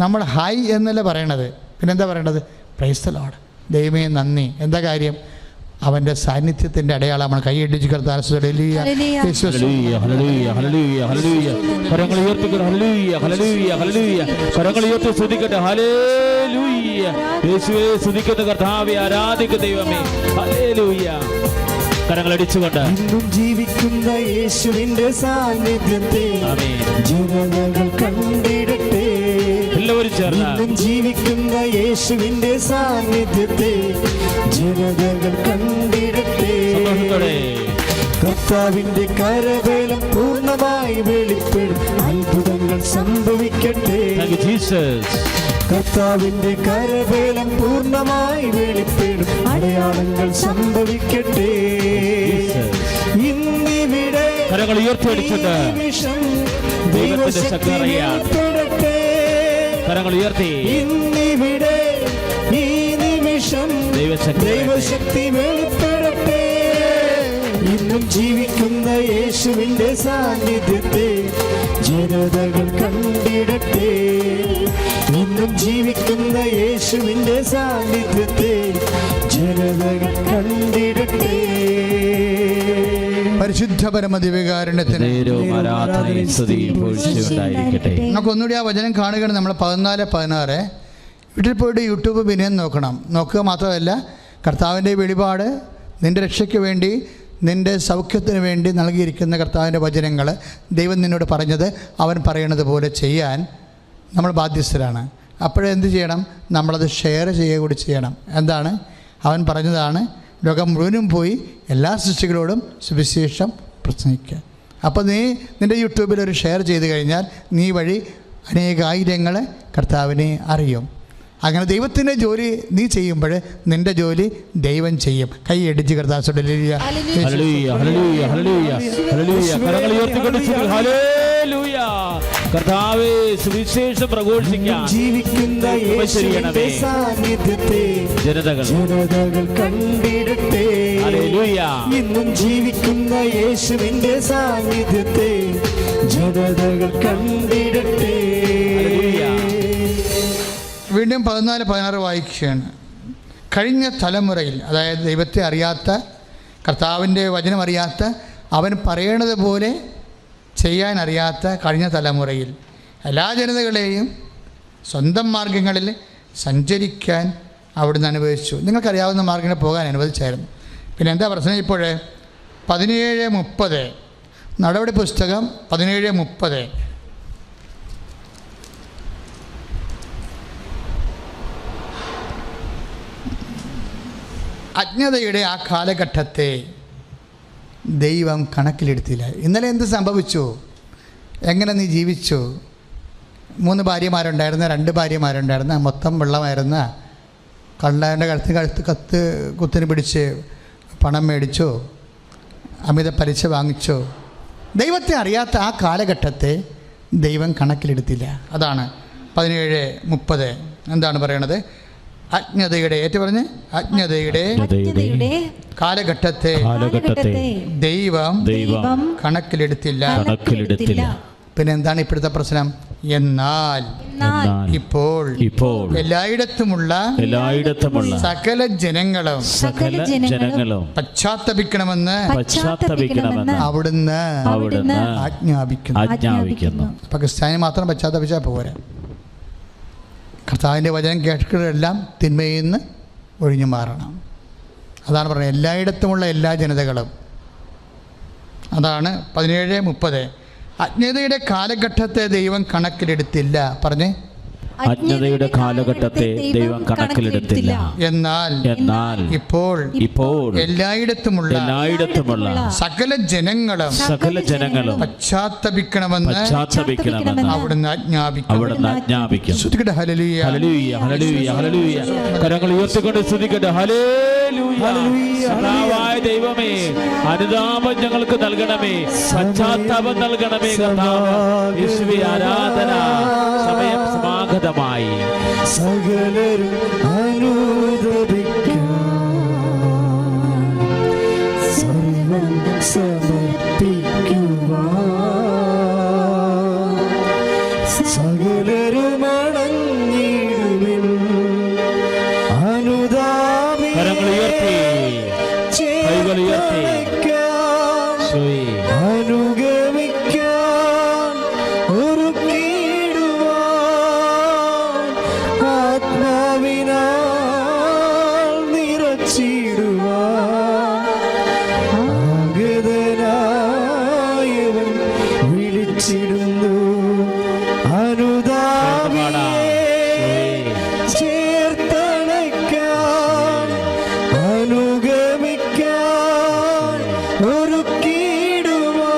നമ്മൾ ഹായ് എന്നല്ല പറയണത്, പിന്നെന്താ പറയേണ്ടത്? പ്രൈസ് ദി ലോർഡ്, ദൈവമേ നന്ദി. എന്താ കാര്യം? അവൻ്റെ സാന്നിധ്യത്തിൻ്റെ അടയാളമാണ്. കൈയടിച്ച് കർത്താവ് കരങ്ങളടിച്ചുകൊണ്ട് ഇന്നും ജീവിക്കുന്ന യേശുവിന്റെ സാന്നിധ്യത്തെ ജനതകൾ കണ്ടിടട്ടെ. എല്ലാവരും ചേർന്ന് ഇന്നും ജീവിക്കുന്ന യേശുവിന്റെ സാന്നിധ്യത്തെ ജനതകൾ കണ്ടിടട്ടെ. കർത്താവിന്റെ കരവേലം പൂർണ്ണമായി വെളിപ്പെടും, അത്ഭുതങ്ങൾ സംഭവിക്കട്ടെ. കർത്താവിന്റെ കരവേലം പൂർണ്ണമായി വെളിപ്പെടും, അടയാളങ്ങൾ സംഭവിക്കട്ടെ. ഇന്നിവിടെ കരങ്ങൾ ഉയർത്തിയടിച്ചിട്ട് ദൈവത്തിന്റെ ശക്തി അറിയപ്പെടട്ടെ. കരങ്ങൾ ഉയർത്തി ഇന്നിവിടെ ഈ നിമിഷം ദൈവശക്തി വെളിപ്പെടട്ടെ. ഇന്നും ജീവിക്കുന്ന യേശുവിന്റെ സാന്നിധ്യത്തെ ജനതകൾ കണ്ടിടട്ടെ. ഇന്നും ജീവിക്കുന്ന യേശുവിന്റെ സാന്നിധ്യത്തെ ജനതകൾ കണ്ടിടട്ടെ. പരിശുദ്ധ പരമദിവ്യകാരുണ്യത്തിന് നമുക്ക് ഒന്നുകൂടി ആ വചനം കാണുകയാണ്. നമ്മൾ 14-16 വീട്ടിൽ പോയിട്ട് യൂട്യൂബ് പിന്നെയും നോക്കുക മാത്രമല്ല, കർത്താവിൻ്റെ വെളിപാട് നിൻ്റെ രക്ഷയ്ക്ക് വേണ്ടി, നിൻ്റെ സൗഖ്യത്തിന് വേണ്ടി നൽകിയിരിക്കുന്ന കർത്താവിൻ്റെ വചനങ്ങൾ ദൈവം നിന്നോട് പറഞ്ഞത് അവൻ പറയണത് പോലെ ചെയ്യാൻ നമ്മൾ ബാധ്യസ്ഥരാണ്. അപ്പോഴെന്ത് ചെയ്യണം? നമ്മളത് ഷെയർ ചെയ്യുക കൂടി ചെയ്യണം. എന്താണ്? അവൻ പറഞ്ഞതാണ്, ലോകം മുഴുവനും പോയി എല്ലാ സൃഷ്ടികളോടും സുവിശേഷം പ്രസംഗിക്കുക. അപ്പോൾ നീ നിൻ്റെ യൂട്യൂബിൽ ഒരു ഷെയർ ചെയ്ത് കഴിഞ്ഞാൽ നീ വഴി അനേകായിരങ്ങൾ കർത്താവിനെ അറിയും. അങ്ങനെ ദൈവത്തിൻ്റെ ജോലി നീ ചെയ്യുമ്പോൾ നിൻ്റെ ജോലി ദൈവം ചെയ്യും. കൈ അടിച്ച് കർത്താവ് കർത്താവേ സുവിശേഷം പ്രഘോഷിക്കാൻ ജീവിക്കുന്ന യേശുവിന്റെ സാന്നിധ്യത്തെ ജനതകൾ കണ്ടിടട്ടെ. ഇന്നും ജീവിക്കുന്ന യേശുവിന്റെ സാന്നിധ്യത്തെ ജനതകൾ കണ്ടിടട്ടെ. വീണ്ടും 14-16 വായിക്കുകയാണ്. കഴിഞ്ഞ തലമുറയിൽ, അതായത് ദൈവത്തെ അറിയാത്ത, കർത്താവിൻ്റെ വചനം അറിയാത്ത, അവൻ പറയണത് പോലെ ചെയ്യാൻ അറിയാത്ത കഴിഞ്ഞ തലമുറയിൽ എല്ലാ ജനതകളെയും സ്വന്തം മാർഗങ്ങളിൽ സഞ്ചരിക്കാൻ അവിടുന്ന് അനുവദിച്ചു. നിങ്ങൾക്കറിയാവുന്ന മാർഗങ്ങളിൽ പോകാൻ അനുവദിച്ചായിരുന്നു. പിന്നെ എന്താ പ്രശ്നം? ഇപ്പോൾ 17:30 നടപടി പുസ്തകം 17:30 അജ്ഞതയുടെ ആ കാലഘട്ടത്തെ ദൈവം കണക്കിലെടുത്തില്ല. ഇന്നലെ എന്ത് സംഭവിച്ചു? എങ്ങനെ നീ ജീവിച്ചു? 3 ഭാര്യമാരുണ്ടായിരുന്ന, 2 ഭാര്യമാരുണ്ടായിരുന്ന, മൊത്തം വെള്ളമായിരുന്ന, കള്ളൻ്റെ കുത്തിന് പിടിച്ച് പണം മേടിച്ചോ, അമിത പലിശ വാങ്ങിച്ചോ? ദൈവത്തെ അറിയാത്ത ആ കാലഘട്ടത്തെ ദൈവം കണക്കിലെടുത്തില്ല. അതാണ് 17:30 എന്താണ് പറയണത്? അജ്ഞതയുടെ, ഏറ്റു അജ്ഞതയുടെ കാലഘട്ടത്തെ ദൈവം കണക്കിലെടുത്തില്ല. പിന്നെ എന്താണ് ഇപ്പോഴത്തെ പ്രശ്നം? എന്നാൽ ഇപ്പോൾ എല്ലായിടത്തുമുള്ള സകല ജനങ്ങളും പശ്ചാത്തപിക്കണമെന്ന് അവിടുന്ന് ആജ്ഞാപിക്കുന്നു. അപ്പൊ ക്രിസ്ത്യാനി മാത്രം പശ്ചാത്തപിച്ചാൽ പോരാ. കർത്താവിൻ്റെ വചനം കേൾക്കുന്നതെല്ലാം തിന്മയിൽ നിന്ന് ഒഴിഞ്ഞു മാറണം. അതാണ് പറയുന്നത്, എല്ലായിടത്തുമുള്ള എല്ലാ ജനതകളും. അതാണ് 17:30. അജ്ഞതയുടെ കാലഘട്ടത്തെ ദൈവം കണക്കിലെടുത്തില്ല. പറഞ്ഞേ, അജ്ഞതയുടെ കാലഘട്ടത്തെ ദൈവം കണക്കിലെടുത്തില്ല. എന്നാൽ ഇപ്പോൾ എല്ലായിടത്തുമുള്ള സകല ജനങ്ങളും പശ്ചാത്തപിക്കണമെന്ന് അവിടുന്ന് ആജ്ഞാപിക്കും. ശ്രുതിക്കട്ടെ ഹല്ലേലൂയ, ഹല്ലേലൂയ, ഹല്ലേലൂയ, ഹല്ലേലൂയ. കരങ്ങൾ ഉയർത്തിക്കൊണ്ട് സ്തുതിക്കട്ടെ. ഹല്ലേലൂയ. കർത്താവായ ദൈവമേ, അനുതാപം ഞങ്ങൾക്ക് നൽകണമേ, പശ്ചാത്താപം നൽകണമേ കർത്താവ്. യേശുവേ ആരാധന. സമയം സമാഗതമായി. സകലരും അനുദപിക്കാൻ സർവം സമർപ്പിക്കുവാൻ സകലരും അണഞ്ഞിടുവിൻ. അനുതാപി കരങ്ങളുയർത്തി, കൈകളുയർത്തി അനുഗമിക്കാൻ ഒരുക്കിടുവാൻ ആത്മാവിനാൽ നിറച്ചിടുവാൻ ആഗതനായവൻ വിളിച്ചിടുന്നു. അനുതാപിയെ ചേർത്തണയ്ക്കാൻ അനുഗമിക്കാൻ ഒരുക്കിടുവാൻ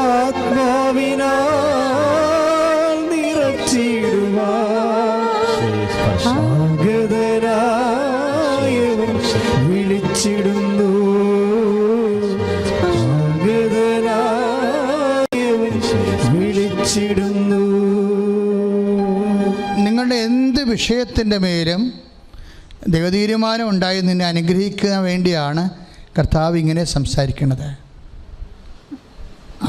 ആത്മാവിനാൽ നിറച്ചിടുവാൻ ആഗതനായവൻ വിളിച്ചിടുന്നു. ആഗതനായവൻ വിളിച്ചിടുന്നു. നിങ്ങളുടെ എന്ത് വിഷയത്തിൻ്റെ മേലും ദൈവതീരുമാനം ഉണ്ടായി നിന്നെ അനുഗ്രഹിക്കാൻ വേണ്ടിയാണ് കർത്താവ് ഇങ്ങനെ സംസാരിക്കുന്നത്.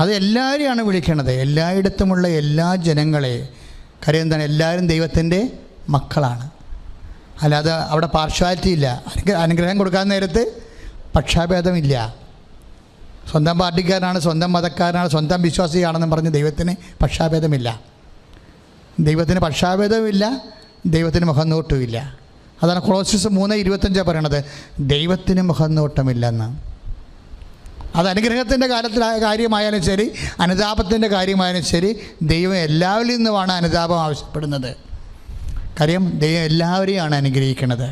അത് എല്ലാവരെയാണ് വിളിക്കണത്, എല്ലായിടത്തുമുള്ള എല്ലാ ജനങ്ങളെ. കാര്യം എന്താണ്? എല്ലാവരും ദൈവത്തിൻ്റെ മക്കളാണ്. അല്ലാതെ അവിടെ പാർഷ്വാലിറ്റി ഇല്ല. അനുഗ്രഹം കൊടുക്കാൻ നേരത്ത് പക്ഷാഭേദമില്ല. സ്വന്തം പാർട്ടിക്കാരനാണ്, സ്വന്തം മതക്കാരനാണ്, സ്വന്തം വിശ്വാസിയാണെന്ന് പറഞ്ഞ് ദൈവത്തിന് പക്ഷാഭേദമില്ല. ദൈവത്തിന് പക്ഷാഭേദമില്ല, ദൈവത്തിന് മുഖംനോട്ടമില്ല. അതാണ് കൊളോസ്യസ് 3:25 പറയണത്, ദൈവത്തിന് മുഖംനോട്ടമില്ലെന്ന്. അത് അനുഗ്രഹത്തിൻ്റെ കാര്യമായാലും ശരി, അനുതാപത്തിൻ്റെ കാര്യമായാലും ശരി, ദൈവം എല്ലാവരിൽ നിന്നുമാണ് അനുതാപം ആവശ്യപ്പെടുന്നത്. കാര്യം ദൈവം എല്ലാവരെയാണ് അനുഗ്രഹിക്കുന്നത്.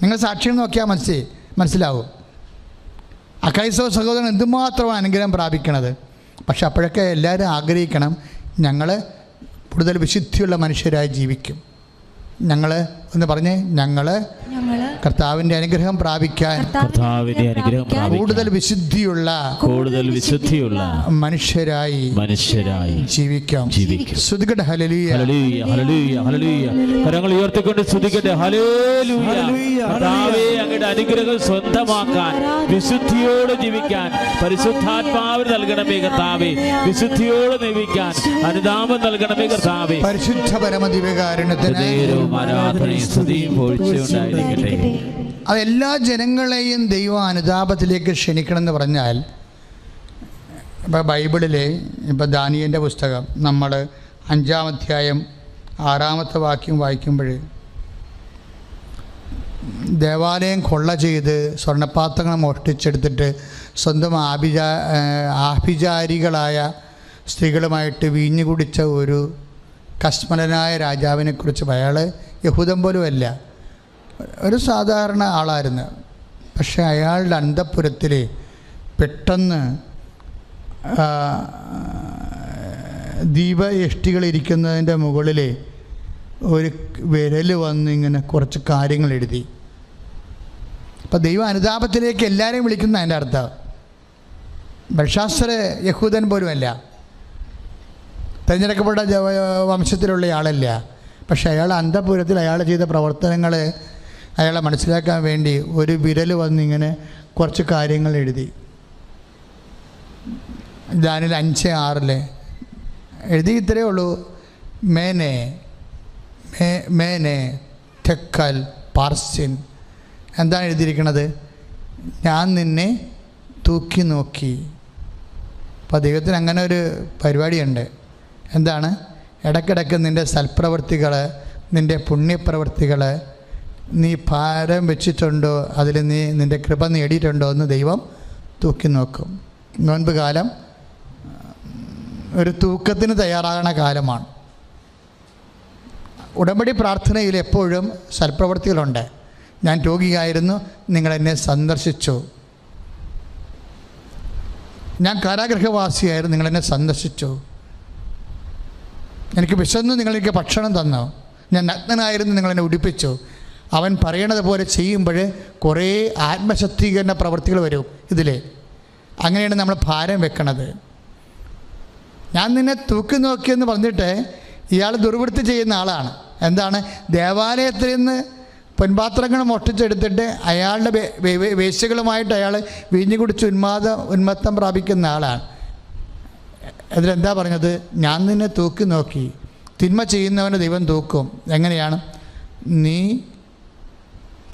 നിങ്ങൾ സാക്ഷ്യം നോക്കിയാൽ മനസ്സിലാവും. അക്രൈസ്തവ സഹോദരൻ എന്തുമാത്രമാണ് അനുഗ്രഹം പ്രാപിക്കണത്. പക്ഷെ അപ്പോഴൊക്കെ എല്ലാവരും ആഗ്രഹിക്കണം, ഞങ്ങൾ കൂടുതൽ വിശുദ്ധിയുള്ള മനുഷ്യരായി ജീവിക്കും. ഞങ്ങൾ എന്ന് പറഞ്ഞ് ഞങ്ങൾ കർത്താവിൻ്റെ അനുഗ്രഹം പ്രാപിക്കാൻ കൂടുതൽ വിശുദ്ധിയുള്ള മനുഷ്യരായി ജീവിക്കാം. സ്തുതിക്കട്ടെ. ഹല്ലേലൂയ, ഹല്ലേലൂയ, ഹല്ലേലൂയ, ഹല്ലേലൂയ. കരങ്ങൾ ഉയർത്തിക്കൊണ്ട് സ്തുതിക്കട്ടെ. ഹല്ലേലൂയ. കർത്താവേ, അങ്ങയുടെ അനുഗ്രഹം സ്വന്തമാക്കാൻ, വിശുദ്ധിയോടെ ജീവിക്കാൻ പരിശുദ്ധാത്മാവിന് നൽകണമേ കർത്താവേ. വിശുദ്ധിയോടെ ജീവിക്കാൻ അനുതാപം നൽകണമേ കർത്താവേ. പരിശുദ്ധ പരമദിവ്യകാരുണ്യത്തിന് ആരാധനയും സ്തുതിയും ഉണ്ടായിരിക്കട്ടെ. അതെല്ലാ ജനങ്ങളെയും ദൈവം അനുതാപത്തിലേക്ക് ക്ഷണിക്കണമെന്ന് പറഞ്ഞാൽ, ഇപ്പോൾ ബൈബിളിലെ ഇപ്പോൾ ദാനിയേലിൻ്റെ പുസ്തകം നമ്മൾ 5-ാം അധ്യായം 6-ാമത്തെ വാക്യം വായിക്കുമ്പോൾ, ദേവാലയം കൊള്ള ചെയ്ത് സ്വർണ്ണപാത്രങ്ങൾ മോഷ്ടിച്ചെടുത്തിട്ട് സ്വന്തം ആഭിചാരികളായ സ്ത്രീകളുമായിട്ട് വീഞ്ഞു കുടിച്ച ഒരു കശ്മലനായ രാജാവിനെക്കുറിച്ച്. അയാൾ യഹൂദൻ പോലുമല്ല, ഒരു സാധാരണ ആളായിരുന്നു. പക്ഷെ അയാളുടെ അന്തഃപുരത്തിൽ പെട്ടെന്ന് ദീപയഷ്ടികളിരിക്കുന്നതിൻ്റെ മുകളിൽ ഒരു വിരൽ വന്ന് ഇങ്ങനെ കുറച്ച് കാര്യങ്ങൾ എഴുതി. അപ്പം ദൈവം അനുതാപത്തിലേക്ക് എല്ലാവരെയും വിളിക്കുന്ന അതിൻ്റെ അർത്ഥം. ബൽഷാസ്സർ യഹൂദൻ പോലുമല്ല, തിരഞ്ഞെടുക്കപ്പെട്ട വംശത്തിലുള്ള ആളല്ല. പക്ഷെ അയാൾ അന്തഃപുരത്തിൽ അയാൾ ചെയ്ത പ്രവർത്തനങ്ങൾ അയാളെ മനസ്സിലാക്കാൻ വേണ്ടി ഒരു വിരൽ വന്നിങ്ങനെ കുറച്ച് കാര്യങ്ങൾ എഴുതി. ദാനിയേൽ 5:6 എഴുതി. ഇത്രയേ ഉള്ളൂ, മേനെ തെക്കൽ പാർസിൻ. എന്താണ് എഴുതിയിരിക്കുന്നത്? ഞാൻ നിന്നെ തൂക്കി നോക്കി. അപ്പോൾ ദൈവത്തിന് അങ്ങനെ ഒരു പരിപാടിയുണ്ട്. എന്താണ്? ഇടയ്ക്കിടയ്ക്ക് നിൻ്റെ സൽപ്രവൃത്തികൾ, നിൻ്റെ പുണ്യപ്രവൃത്തികൾ നീ ഭാരം വെച്ചിട്ടുണ്ടോ, അതിൽ നീ നിൻ്റെ കൃപ നേടിയിട്ടുണ്ടോ എന്ന് ദൈവം തൂക്കി നോക്കും. നോൻപ് കാലം ഒരു തൂക്കത്തിന് തയ്യാറാകുന്ന കാലമാണ്. ഉടമ്പടി പ്രാർത്ഥനയിൽ എപ്പോഴും സൽപ്രവൃത്തികളുണ്ട്. ഞാൻ രോഗിയായിരുന്നു, നിങ്ങളെന്നെ സന്ദർശിച്ചു. ഞാൻ കാരാഗൃഹവാസിയായിരുന്നു, നിങ്ങളെന്നെ സന്ദർശിച്ചു. എനിക്ക് വിശന്നു, നിങ്ങളെനിക്ക് ഭക്ഷണം തന്നു. ഞാൻ നഗ്നനായിരുന്നു, നിങ്ങളെന്നെ ഉടുപ്പിച്ചു. അവൻ പറയണത് പോലെ ചെയ്യുമ്പോൾ കുറേ ആത്മശക്തീകരണ പ്രവൃത്തികൾ വരും ഇതിൽ. അങ്ങനെയാണ് നമ്മൾ ഭാരം വെക്കണത്. ഞാൻ നിന്നെ തൂക്കി നോക്കിയെന്ന് പറഞ്ഞിട്ട് ഇയാൾ ദുർവൃത്തി ചെയ്യുന്ന ആളാണ്. എന്താണ്? ദേവാലയത്തിൽ നിന്ന് പൊൻപാത്രങ്ങൾ മോഷ്ടിച്ചെടുത്തിട്ട് അയാളുടെ വേശ്യകളുമായിട്ട് അയാൾ വീഞ്ഞു കുടിച്ച് ഉന്മത്തം പ്രാപിക്കുന്ന ആളാണ്. അതിലെന്താ പറഞ്ഞത്? ഞാൻ നിന്നെ തൂക്കി നോക്കി. തിന്മ ചെയ്യുന്നവനെ ദൈവം തൂക്കും. എങ്ങനെയാണ്? നീ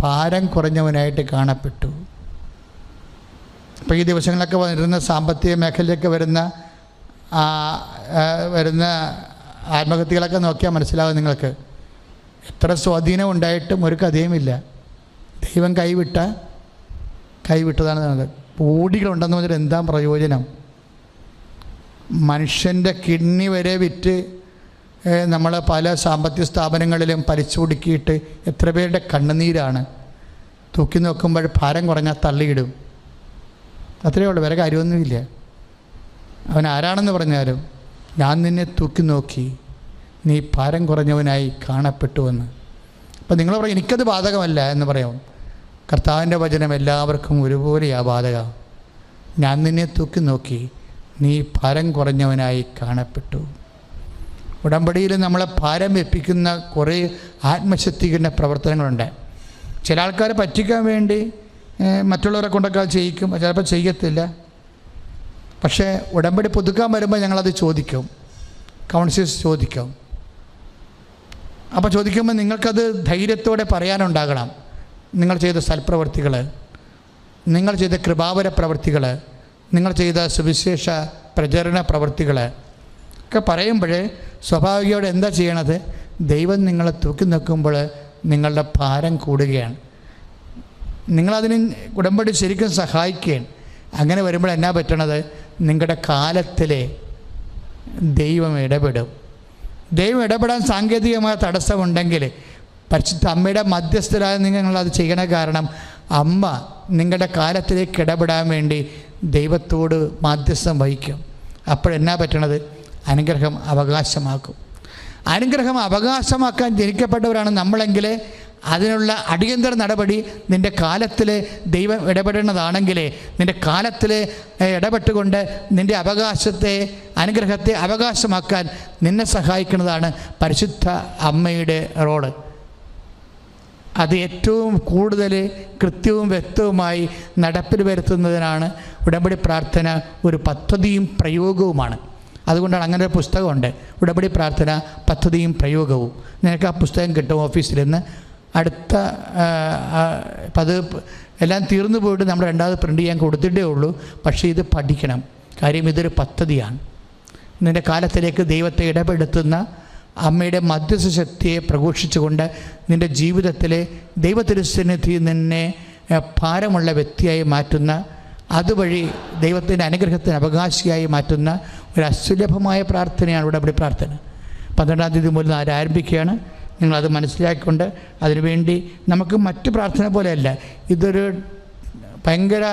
ഭാരം കുറഞ്ഞവനായിട്ട് കാണപ്പെട്ടു. ഇപ്പോൾ ഈ ദിവസങ്ങളിലൊക്കെ വരുന്ന സാമ്പത്തിക മേഖലയിലൊക്കെ വരുന്ന ആത്മഹത്യകളൊക്കെ നോക്കിയാൽ മനസ്സിലാവും നിങ്ങൾക്ക്. എത്ര സ്വാധീനം ഉണ്ടായിട്ടും ഒരു കഥയുമില്ല. ദൈവം കൈവിട്ടതാണ്. കോടികളുണ്ടെന്ന് പറഞ്ഞാൽ എന്താ പ്രയോജനം? മനുഷ്യൻ്റെ കിഡ്നി വരെ വിറ്റ് നമ്മൾ പല സാമ്പത്തിക സ്ഥാപനങ്ങളിലും പലിശ ഒടുക്കിയിട്ട് എത്ര പേരുടെ കണ്ണുനീരാണ്. തൂക്കി നോക്കുമ്പോൾ ഭാരം കുറഞ്ഞാൽ തള്ളിയിടും. അത്രയേ ഉള്ളൂ, വേറെ കാര്യമൊന്നുമില്ല. അവൻ ആരാണെന്ന് പറഞ്ഞാലും ഞാൻ നിന്നെ തൂക്കി നോക്കി, നീ ഭാരം കുറഞ്ഞവനായി കാണപ്പെട്ടുവെന്ന്. അപ്പം നിങ്ങൾ പറയും എനിക്കത് ബാധകമല്ല എന്ന് പറയാം. കർത്താവിൻ്റെ വചനം എല്ലാവർക്കും ഒരുപോലെയാണ് ബാധകം. ഞാൻ നിന്നെ തൂക്കി നോക്കി, നീ ഭാരം കുറഞ്ഞവനായി കാണപ്പെട്ടു. ഉടമ്പടിയിൽ നമ്മളെ ഭാരം വെപ്പിക്കുന്ന കുറേ ആത്മശക്തീകരണ പ്രവർത്തനങ്ങളുണ്ട്. ചില ആൾക്കാരെ പറ്റിക്കാൻ വേണ്ടി മറ്റുള്ളവരെ കൊണ്ടൊക്കെ ചെയ്യിക്കും, ചിലപ്പോൾ ചെയ്യത്തില്ല. പക്ഷേ ഉടമ്പടി പുതുക്കാൻ വരുമ്പോൾ ഞങ്ങളത് ചോദിക്കും, കൗൺസിലേഴ്സ് ചോദിക്കും. അപ്പോൾ ചോദിക്കുമ്പോൾ നിങ്ങൾക്കത് ധൈര്യത്തോടെ പറയാനുണ്ടാകണം. നിങ്ങൾ ചെയ്ത സൽപ്രവൃത്തികൾ, നിങ്ങൾ ചെയ്ത കൃപാവര പ്രവൃത്തികൾ, നിങ്ങൾ ചെയ്ത സുവിശേഷ പ്രചരണ പ്രവൃത്തികൾ ഒക്കെ പറയുമ്പോൾ സ്വാഭാവികയോടെ എന്താ ചെയ്യണത്? ദൈവം നിങ്ങളെ തൂക്കി നിൽക്കുമ്പോൾ നിങ്ങളുടെ ഭാരം കൂടുകയാണ്. നിങ്ങളതിന് ഉടമ്പടി ശരിക്കും സഹായിക്കുകയാണ്. അങ്ങനെ വരുമ്പോൾ എന്നാ പറ്റണത്? നിങ്ങളുടെ കാലത്തിൽ ദൈവം ഇടപെടും. ദൈവം ഇടപെടാൻ സാങ്കേതികമായ തടസ്സമുണ്ടെങ്കിൽ പരിശുദ്ധ അമ്മയുടെ മധ്യസ്ഥരായ നിങ്ങളത് ചെയ്യണ കാരണം അമ്മ നിങ്ങളുടെ കാലത്തിലേക്ക് ഇടപെടാൻ വേണ്ടി ദൈവത്തോട് മാധ്യസ്ഥം വഹിക്കും. അപ്പോഴെന്നാ പറ്റണത്? അനുഗ്രഹം അവകാശമാക്കും. അനുഗ്രഹം അവകാശമാക്കാൻ ജനിക്കപ്പെട്ടവരാണ് നമ്മളെങ്കിൽ അതിനുള്ള അടിയന്തര നടപടി നിൻ്റെ കാലത്തിൽ ദൈവം ഇടപെടുന്നതാണെങ്കിൽ നിൻ്റെ കാലത്തിൽ ഇടപെട്ടുകൊണ്ട് നിൻ്റെ അവകാശത്തെ, അനുഗ്രഹത്തെ അവകാശമാക്കാൻ നിന്നെ സഹായിക്കുന്നതാണ് പരിശുദ്ധ അമ്മയുടെ റോള്. അത് ഏറ്റവും കൂടുതൽ കൃത്യവും വ്യക്തവുമായി നടപ്പിൽ വരുത്തുന്നതിനാണ് ഉടമ്പടി പ്രാർത്ഥന ഒരു പദ്ധതിയും പ്രയോഗവുമാണ്. അതുകൊണ്ടാണ് അങ്ങനെ ഒരു പുസ്തകമുണ്ട്, ഉടമ്പടി പ്രാർത്ഥന പദ്ധതിയും പ്രയോഗവും. നിനക്ക് ആ പുസ്തകം കിട്ടും ഓഫീസിൽ നിന്ന്. അടുത്ത അത് എല്ലാം തീർന്നു പോയിട്ട് നമ്മൾ രണ്ടാമത് പ്രിൻ്റ് ചെയ്യാൻ കൊടുത്തിട്ടേ ഉള്ളൂ. പക്ഷേ ഇത് പഠിക്കണം. കാര്യം ഇതൊരു പദ്ധതിയാണ്. നിൻ്റെ കാലത്തിലേക്ക് ദൈവത്തെ ഇടപെടുത്തുന്ന അമ്മയുടെ മധ്യസ്ഥ ശക്തിയെ പ്രഘോഷിച്ചുകൊണ്ട് നിൻ്റെ ജീവിതത്തിലെ ദൈവതിരുസന്നിധി നിന്നെ ഭാരമുള്ള വ്യക്തിയായി മാറ്റുന്ന, അതുവഴി ദൈവത്തിൻ്റെ അനുഗ്രഹത്തിന് അവകാശിയായി മാറ്റുന്ന ഒരു അസുലഭമായ പ്രാർത്ഥനയാണ് ഉടമ്പടി പ്രാർത്ഥന. 12-ാം തീയതി മുതൽ ആരംഭിക്കുകയാണ്. നിങ്ങളത് മനസ്സിലാക്കിക്കൊണ്ട് അതിനുവേണ്ടി നമുക്ക് മറ്റ് പ്രാർത്ഥന പോലെയല്ല, ഇതൊരു ഭയങ്കര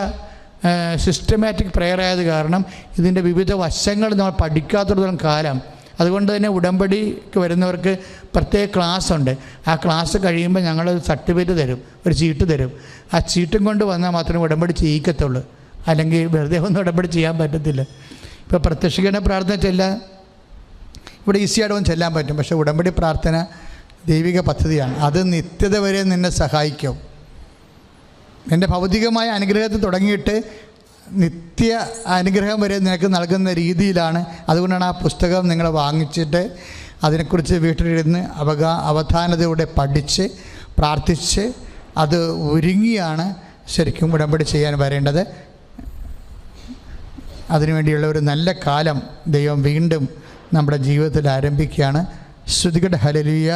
സിസ്റ്റമാറ്റിക് പ്രെയർ ആയത് കാരണം ഇതിൻ്റെ വിവിധ വശങ്ങൾ നമ്മൾ പഠിക്കാത്തിടത്തോളം കാലം. അതുകൊണ്ട് തന്നെ ഉടമ്പടിക്ക് വരുന്നവർക്ക് പ്രത്യേക ക്ലാസ് ഉണ്ട്. ആ ക്ലാസ് കഴിയുമ്പോൾ ഞങ്ങൾ സർട്ടിഫിക്കറ്റ് തരും, ഒരു ചീട്ട് തരും. ആ ചീട്ടും കൊണ്ട് വന്നാൽ മാത്രമേ ഉടമ്പടി ചെയ്യിക്കത്തുള്ളൂ. അല്ലെങ്കിൽ വെറുതെ ഒന്നും ഉടമ്പടി ചെയ്യാൻ പറ്റത്തില്ല. ഇപ്പോൾ പ്രത്യക്ഷീകരണ പ്രാർത്ഥന ചെല്ലാൻ ഇവിടെ ഈസിയായിട്ടൊന്നും ചെല്ലാൻ പറ്റും. പക്ഷേ ഉടമ്പടി പ്രാർത്ഥന ദൈവിക പദ്ധതിയാണ്. അത് നിത്യത വരെ നിന്നെ സഹായിക്കും. നിൻ്റെ ഭൗതികമായ അനുഗ്രഹത്തിൽ തുടങ്ങിയിട്ട് നിത്യ അനുഗ്രഹം വരെ നിനക്ക് നൽകുന്ന രീതിയിലാണ്. അതുകൊണ്ടാണ് ആ പുസ്തകം നിങ്ങൾ വാങ്ങിച്ചിട്ട് അതിനെക്കുറിച്ച് വീട്ടിലിരുന്ന് അവധാനതയോടെ പഠിച്ച് പ്രാർത്ഥിച്ച് അത് ഒരുങ്ങിയാണ് ശരിക്കും ഉടമ്പടി ചെയ്യാൻ വരേണ്ടത്. അതിനുവേണ്ടിയുള്ള ഒരു നല്ല കാലം ദൈവം വീണ്ടും നമ്മുടെ ജീവിതത്തിൽ ആരംഭിക്കുകയാണ്. ശ്രുതികടെ ഹല്ലേലൂയ.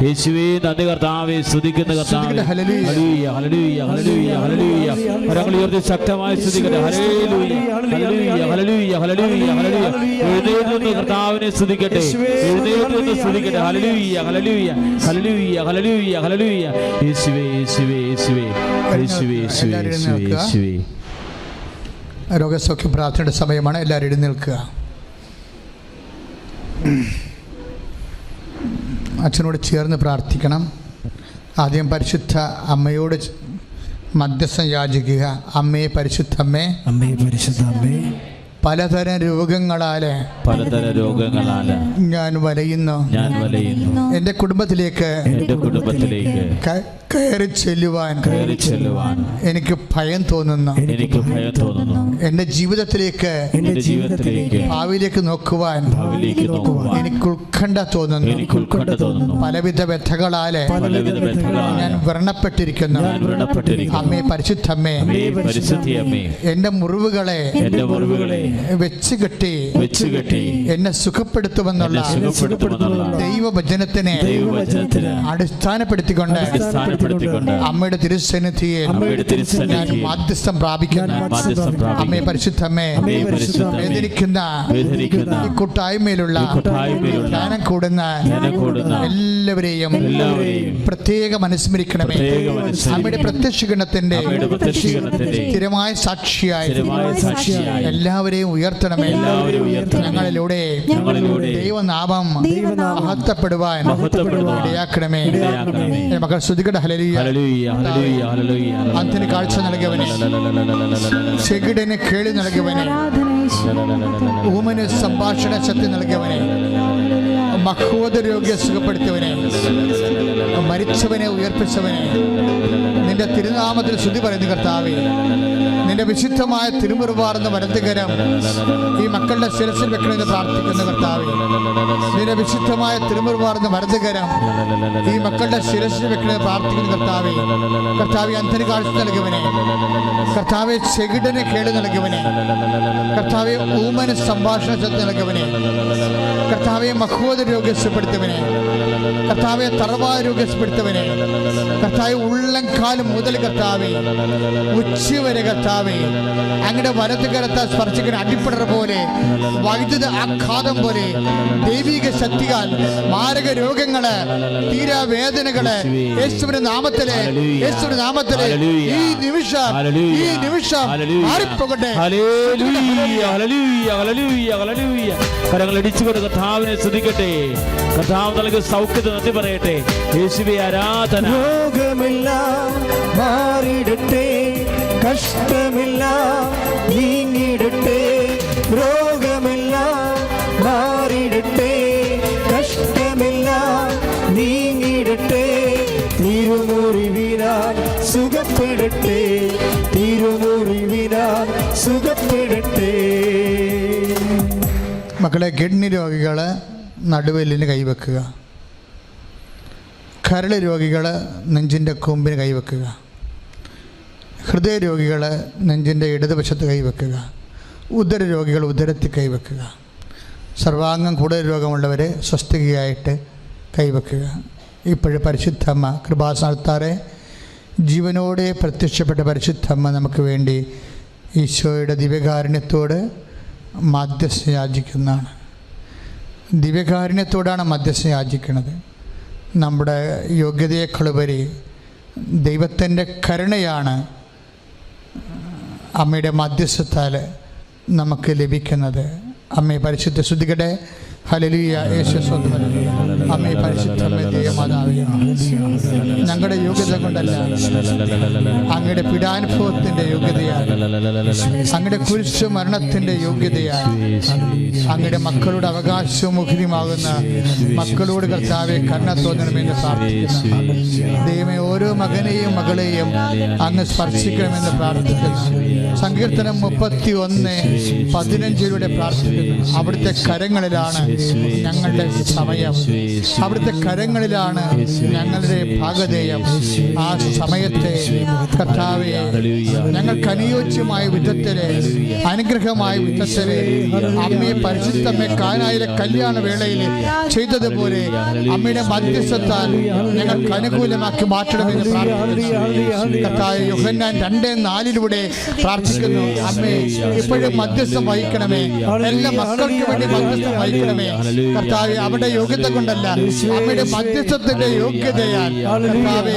യേശുവേ നന്ദി കർത്താവേ, സ്തുതിക്കുന്ന കർത്താവേ. ഉയർത്തി ശക്തമായി സ്തുതിക്കട്ടെ. എഴുന്നേറ്റ് കർത്താവിനെ സ്തുതിക്കട്ടെ. എഴുന്നേറ്റ് സ്തുതിക്കട്ടെ. ഹല്ലേലൂയ ഹല്ലേലൂയ ഹല്ലേലൂയ ഹല്ലേലൂയ ഹല്ലേലൂയ. യേശുവേ യേശുവേ യേശുവേ യേശുവേ യേശുവേ യേശുവേ യേശുവേ. രോഗസൗഖ്യ പ്രാർത്ഥനയുടെ സമയമാണ്. എല്ലാവരും എഴുന്നേൽക്കുക. അച്ഛനോട് ചേർന്ന് പ്രാർത്ഥിക്കണം. ആദ്യം പരിശുദ്ധ അമ്മയോട് മധ്യസ്ഥം യാചിക്കുക. അമ്മേ, പരിശുദ്ധ അമ്മേ, അമ്മേ, പരിശുദ്ധ അമ്മേ, പലതരം രോഗങ്ങളാല് ഞാൻ വലയുന്നു. എൻ്റെ കുടുംബത്തിലേക്ക് കയറി ചെല്ലുവാൻ എനിക്ക് ഭയം തോന്നുന്നു. എൻ്റെ ജീവിതത്തിലേക്ക് ഭാവിയിലേക്ക് നോക്കുവാൻ എനിക്ക് ഉത്കണ്ഠ തോന്നുന്നു. പലവിധ വ്യഥകളാല് ഞാൻ വ്രണപ്പെട്ടിരിക്കുന്നു. അമ്മേ, പരിശുദ്ധമ്മേ, എൻ്റെ മുറിവുകളെ വെച്ച് കെട്ടി എന്നെ സുഖപ്പെടുത്തുമെന്നുള്ള ദൈവവചനത്തിനെ അടിസ്ഥാനപ്പെടുത്തിക്കൊണ്ട് അമ്മയുടെ തിരുസന്നിധിയിൽ ഞാൻ മാധ്യസ്ഥം പ്രാപിക്കുന്നു. അമ്മേ, പരിശുദ്ധമ്മേ, വേദനിക്കുന്ന ഈ കൂട്ടായ്മയിലുള്ള ധ്യാനം കൂടുന്ന എല്ലാവരെയും പ്രത്യേകം അനുസ്മരിക്കണമേ. അമ്മയുടെ പ്രത്യക്ഷീകരണത്തിന്റെ സ്ഥിരമായ സാക്ഷിയായി എല്ലാവരെയും ഉയർത്തണമേ. ഞങ്ങളിലൂടെ ദൈവനാമം മഹത്വപ്പെടുവാൻ ഇടയാക്കണമേ. മക്കൾ ശ്രുതികട ഹല്ലേലൂയ. അന്ധന് കാഴ്ച നൽകിയവനെ, ചെകിടന് കേളി നൽകിയവനെ, ഊമന് സംഭാഷണ ശക്തി നൽകിയവനെ, മഹോദ രോഗിയെ സുഖപ്പെടുത്തിയവനെ, മരിച്ചവനെ ഉയർപ്പിച്ചവനെ, നിന്റെ തിരുനാമത്തിൽ സ്തുതി പറയുന്ന കർത്താവേ, നിന്റെ വിശുദ്ധമായ തിരുമുറിവാർന്ന വലതുകരം ഈ മക്കളുടെ ശിരസിൽ വെക്കണമെന്ന് പ്രാർത്ഥിക്കുന്ന കർത്താവേ, നിന്റെ വിശുദ്ധമായ തിരുമുറിവാർന്ന വലതുകരം ഈ മക്കളുടെ ശിരസിൽ വെക്കണമെന്ന് പ്രാർത്ഥിക്കുന്ന കർത്താവേ, കർത്താവെ അന്ധന് കാഴ്ച നൽകിയവനെ, കർത്താവെ ചെകിടന് കേട് നൽകിയവനെ, കർത്താവെ ഊമന് സംഭാഷണ ശക്തി നൽകിയവനെ, കർത്താവെ മഹോദ രോഗ്യപ്പെടുത്തവനെ, കർത്താവെ തറവായ രോഗ്യപ്പെടുത്തവനെ, കർത്താവെ ഉള്ളംകാലം മുതൽ കർത്താവെ ഉച്ചവരെ കർത്താവെ അങ്ങയുടെ വലത് കരത്താൽ സ്പർശിക്കുന്ന അടിപ്പടർ പോലെ, വൈദ്യുത ആഘാതം പോലെ, ദൈവിക ശക്തിയാൽ മാരക രോഗങ്ങള്, തീരാവേദനകള് യേശുവിന്റെ നാമത്തിലെ ഈ നിമിഷം മാറിപ്പോകട്ടെ. കരങ്ങൾ അടിച്ചുകൊണ്ട് കർത്താവിനെ സ്തുതിക്കട്ടെ. കർത്താവ് നൽകിയ സൗഖ്യത്തെ നന്ദി പറയട്ടെ. യേശുവേ ആരാധന. രോഗമെല്ലാം മാറിയിടട്ടെ, കഷ്ടമെല്ലാം നീങ്ങിടട്ടെ. രോഗമെല്ലാം മാറിയിടട്ടെ, കഷ്ടമെല്ലാം നീങ്ങിടട്ടെ. തിരുമുറിവിനാൽ സുഖപ്പെടട്ടെ, തിരുമുറിവിനാൽ സുഖപ്പെടട്ടെ. മക്കളെ, കിഡ്നി രോഗികൾ നടുവെല്ലിന് കൈവെക്കുക. കരൾ രോഗികൾ നെഞ്ചിൻ്റെ കൊമ്പിന് കൈവെക്കുക. ഹൃദയരോഗികൾ നെഞ്ചിൻ്റെ ഇടതുവശത്ത് കൈവെക്കുക. ഉദര രോഗികൾ ഉദരത്തിൽ കൈവെക്കുക. സർവാംഗം കൂടുതൽ രോഗമുള്ളവർ സ്വസ്ഥികയായിട്ട് കൈവെക്കുക. ഇപ്പോഴും പരിശുദ്ധമ്മ കൃപാസനത്താറെ ജീവനോടെ പ്രത്യക്ഷപ്പെട്ട പരിശുദ്ധമ്മ നമുക്ക് വേണ്ടി ഈശോയുടെ ദിവ്യകാരുണ്യത്തോട് മധ്യസ്ഥം യാചിക്കുന്നതാണ്. ദിവ്യകാരുണ്യത്തോടാണ് മധ്യസ്ഥം യാചിക്കുന്നത്. നമ്മുടെ യോഗ്യതയേക്കാളുപരി ദൈവത്തിൻ്റെ കരുണയാണ് അമ്മയുടെ മധ്യസ്ഥത്താൽ നമുക്ക് ലഭിക്കുന്നത്. അമ്മയെ പരിശുദ്ധ സ്തുതിക്കട്ടെ. ഹല്ലേലൂയ. യേശുവേ സ്തോത്രം. അമ്മേ പരിശുദ്ധമേ ദൈവമാതാവേ, ഞങ്ങളുടെ യോഗ്യത കൊണ്ടല്ല, അങ്ങയുടെ പീഡാനുഭവത്തിന്റെ യോഗ്യതയാണ്, അങ്ങയുടെ കുരിശു മരണത്തിന്റെ യോഗ്യതയാണ്, അങ്ങയുടെ മക്കളുടെ അവകാശവും മുഖരിയുമാകുന്ന മക്കളോട് കർത്താവെ കരുണ തോന്നണമെന്ന് പ്രാർത്ഥിക്കുന്നു. ദൈവമേ, ഓരോ മകനെയും മകളെയും അങ്ങ് സ്പർശിക്കണമെന്ന് പ്രാർത്ഥിക്കുന്നു. സങ്കീർത്തനം 31:15 പ്രാർത്ഥിക്കുന്നു. അവിടുത്തെ കരങ്ങളിലാണ് ഞങ്ങളുടെ സമയം, അവിടുത്തെ കരങ്ങളിലാണ് ഞങ്ങളുടെ ഭാഗധേയം. ആ സമയത്തെ കർത്താവെ ഞങ്ങൾക്ക് അനുയോജ്യമായ വിധത്തില്, അനുഗ്രഹമായ വിധത്തില് അമ്മയെ പരിശുദ്ധമ്മയെ കാനായിലെ കല്യാണ വേളയിൽ ചെയ്തതുപോലെ അമ്മയുടെ മധ്യസ്ഥത്താൽ ഞങ്ങൾക്ക് അനുകൂലമാക്കി മാറ്റണമെന്ന് പ്രാർത്ഥിക്കുന്നു. കർത്താവേ, യോഹന്നാൻ 2:4 പ്രാർത്ഥിക്കുന്നു. അമ്മേ, ഇപ്പോഴും മധ്യസ്ഥം വഹിക്കണമേ, എല്ലാ മക്കൾക്ക് വേണ്ടി മധ്യസ്ഥം വഹിക്കണമേ കർത്താവേ. അവിടെ യോഗ്യത കൊണ്ടല്ല, അമ്മയുടെ മധ്യസ്ഥത്തിന്റെ യോഗ്യതയാൽ കർത്താവേ.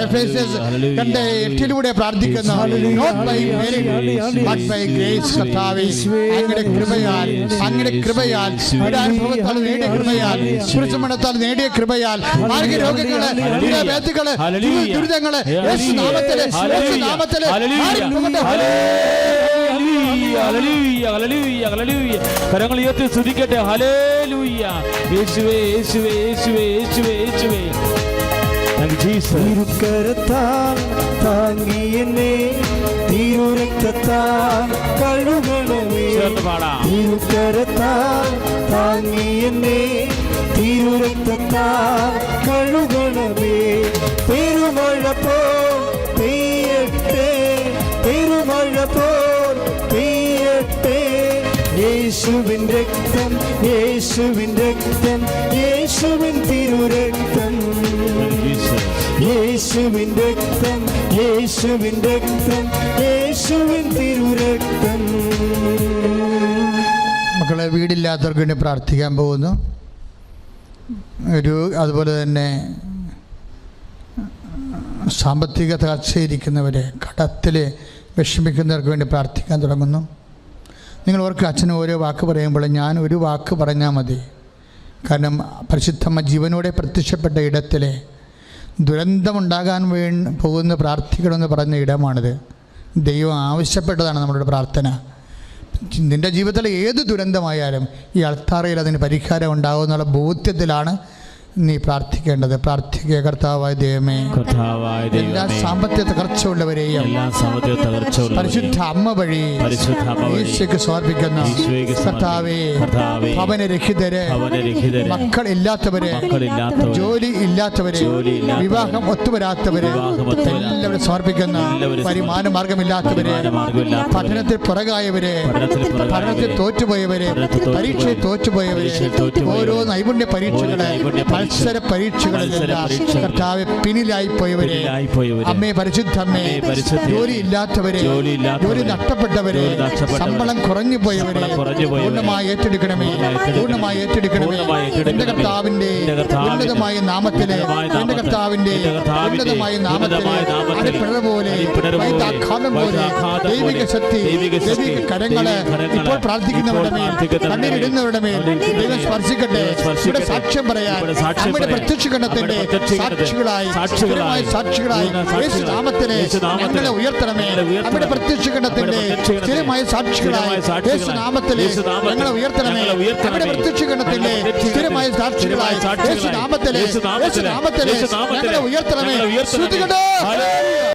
എഫേസ്യസ് 2:8 പ്രാർത്ഥിക്കുന്നു. Not by merit but by grace. കർത്താവേ, അങ്ങയുടെ കൃപയാൽ, അങ്ങയുടെ കൃപയാൽ, അനുഭവത്താൽ നേടിയ കൃപയാൽ, കുരിശുമരണത്താൽ നേടിയ കൃപയാൽ രോഗങ്ങള്, വ്യാധികള്, ദുരിതങ്ങള് യേശുനാമത്തില് കരങ്ങൾ ഉയർത്തി സ്തുതിക്കട്ടെ. ഹല്ലേലൂയ. യേശുവേ, യേശുവേ, യേശുവേ, യേശുവേ, യേശുവേ. തിരുക്കരത്താൽ താങ്ങി എന്നെ തിരുരക്തത്താൽ കഴുകണമേ. തിരുക്കരത്താൽ താങ്ങി എന്നെ തിരുരക്തത്താൽ കഴുകണമേ. പെരുമഴ പോൽ പെയ്യട്ടെ, പെരുമഴ പോൽ പെയ്യട്ടെ. യേശുവിൻ രക്തം, യേശുവിൻ രക്തം, യേശുവിൻ തിരുരക്തം, യേശുവിൻ രക്തം, യേശുവിൻ രക്തം, യേശുവിൻ തിരുരക്തം. മക്കളെ, വീടില്ലാത്തവർക്ക് വേണ്ടി പ്രാർത്ഥിക്കാൻ പോകുന്നു. അതുപോലെ തന്നെ സാമ്പത്തിക തകർച്ചയിരിക്കുന്നവരെ, കടത്തിൽ വിഷമിക്കുന്നവർക്ക് വേണ്ടി പ്രാർത്ഥിക്കാൻ തുടങ്ങുന്നു. നിങ്ങൾ ഓർക്ക് അച്ഛന് ഓരോ വാക്ക് പറയുമ്പോൾ ഞാൻ ഒരു വാക്ക് പറഞ്ഞാൽ മതി. കാരണം പരിശുദ്ധമ്മ ജീവനോടെ പ്രത്യക്ഷപ്പെട്ട ഇടത്തിലെ ദുരന്തമുണ്ടാകാൻ പോകുന്ന പ്രാർത്ഥിക്കണമെന്ന് പറഞ്ഞ ഇടമാണിത്. ദൈവം ആവശ്യപ്പെട്ടതാണ് നമ്മളുടെ പ്രാർത്ഥന. നിൻ്റെ ജീവിതത്തിൽ ഏത് ദുരന്തമായാലും ഈ അൾത്താറയിൽ അതിന് പരിഹാരം ഉണ്ടാകുമെന്നുള്ള ബോധ്യത്തിലാണ് നീ പ്രാർത്ഥിക്കേണ്ടത്. പ്രാർത്ഥിക്കുക. കർത്താവായ ദൈവമേ, എല്ലാ സാമ്പത്തിക തകർച്ചയുള്ളവരെയും പരിശുദ്ധ അമ്മ വഴി ഈശോയ്ക്ക് സമർപ്പിക്കുന്നു. കർത്താവേ, ഭവനരഹിതര്, മക്കളില്ലാത്തവര്, ജോലി ഇല്ലാത്തവര്, വിവാഹം ഒത്തുവരാത്തവര് എല്ലാവരും സമർപ്പിക്കുന്നു. വരുമാന മാർഗമില്ലാത്തവര്, പഠനത്തിൽ പുറകായവര്, പഠനത്തിൽ തോറ്റുപോയവര്, പരീക്ഷയിൽ തോറ്റുപോയവര്, ഓരോ നൈപുണ്യ പരീക്ഷകള്, മത്സര പരീക്ഷകളിലെല്ലാം കർത്താവെ പിന്നിലായി പോയവരെ, അമ്മേ പരിശുദ്ധമ്മേ, ജോലി ഇല്ലാത്തവരെ, ജോലി നഷ്ടപ്പെട്ടവരെ, ശമ്പളം കുറഞ്ഞു പോയവരെ പൂർണ്ണമായി ഏറ്റെടുക്കണമേ, പൂർണ്ണമായി ഏറ്റെടുക്കണമേ. എന്റെ കർത്താവിന്റെ ഉന്നതമായ നാമത്തില്, എന്റെ കർത്താവിന്റെ ഉന്നതമായ നാമത്തില് അടിപ്പിണർ പോലെ, വൈദ്യാഘാതം പോലെ ദൈവിക ശക്തി, ദൈവിക കരങ്ങള് ഇപ്പോൾ പ്രാർത്ഥിക്കുന്നവരുടെ മേൽ, കണ്ണീരിടുന്നവരുടെ മേൽ ദൈവം സ്പർശിക്കട്ടെ. ഇവിടെ സാക്ഷ്യം പറയാൻ അമ്മയുടെ പ്രത്യക്ഷീകരണത്തിന്റെ സാക്ഷികളായി യേശുനാമത്തിലെ ഞങ്ങളെ ഉയർത്തണമേ. അമ്മയുടെ പ്രത്യക്ഷീകരണത്തിന്റെ സ്ഥിരമായ സാക്ഷികളായി യേശുനാമത്തിലെ ഞങ്ങളെ ഉയർത്തണമേ. അമ്മയുടെ പ്രത്യക്ഷീകരണത്തിന്റെ സ്ഥിരമായ സാക്ഷികളായി യേശുനാമത്തിലെ ഞങ്ങളെ ഉയർത്തണമേ.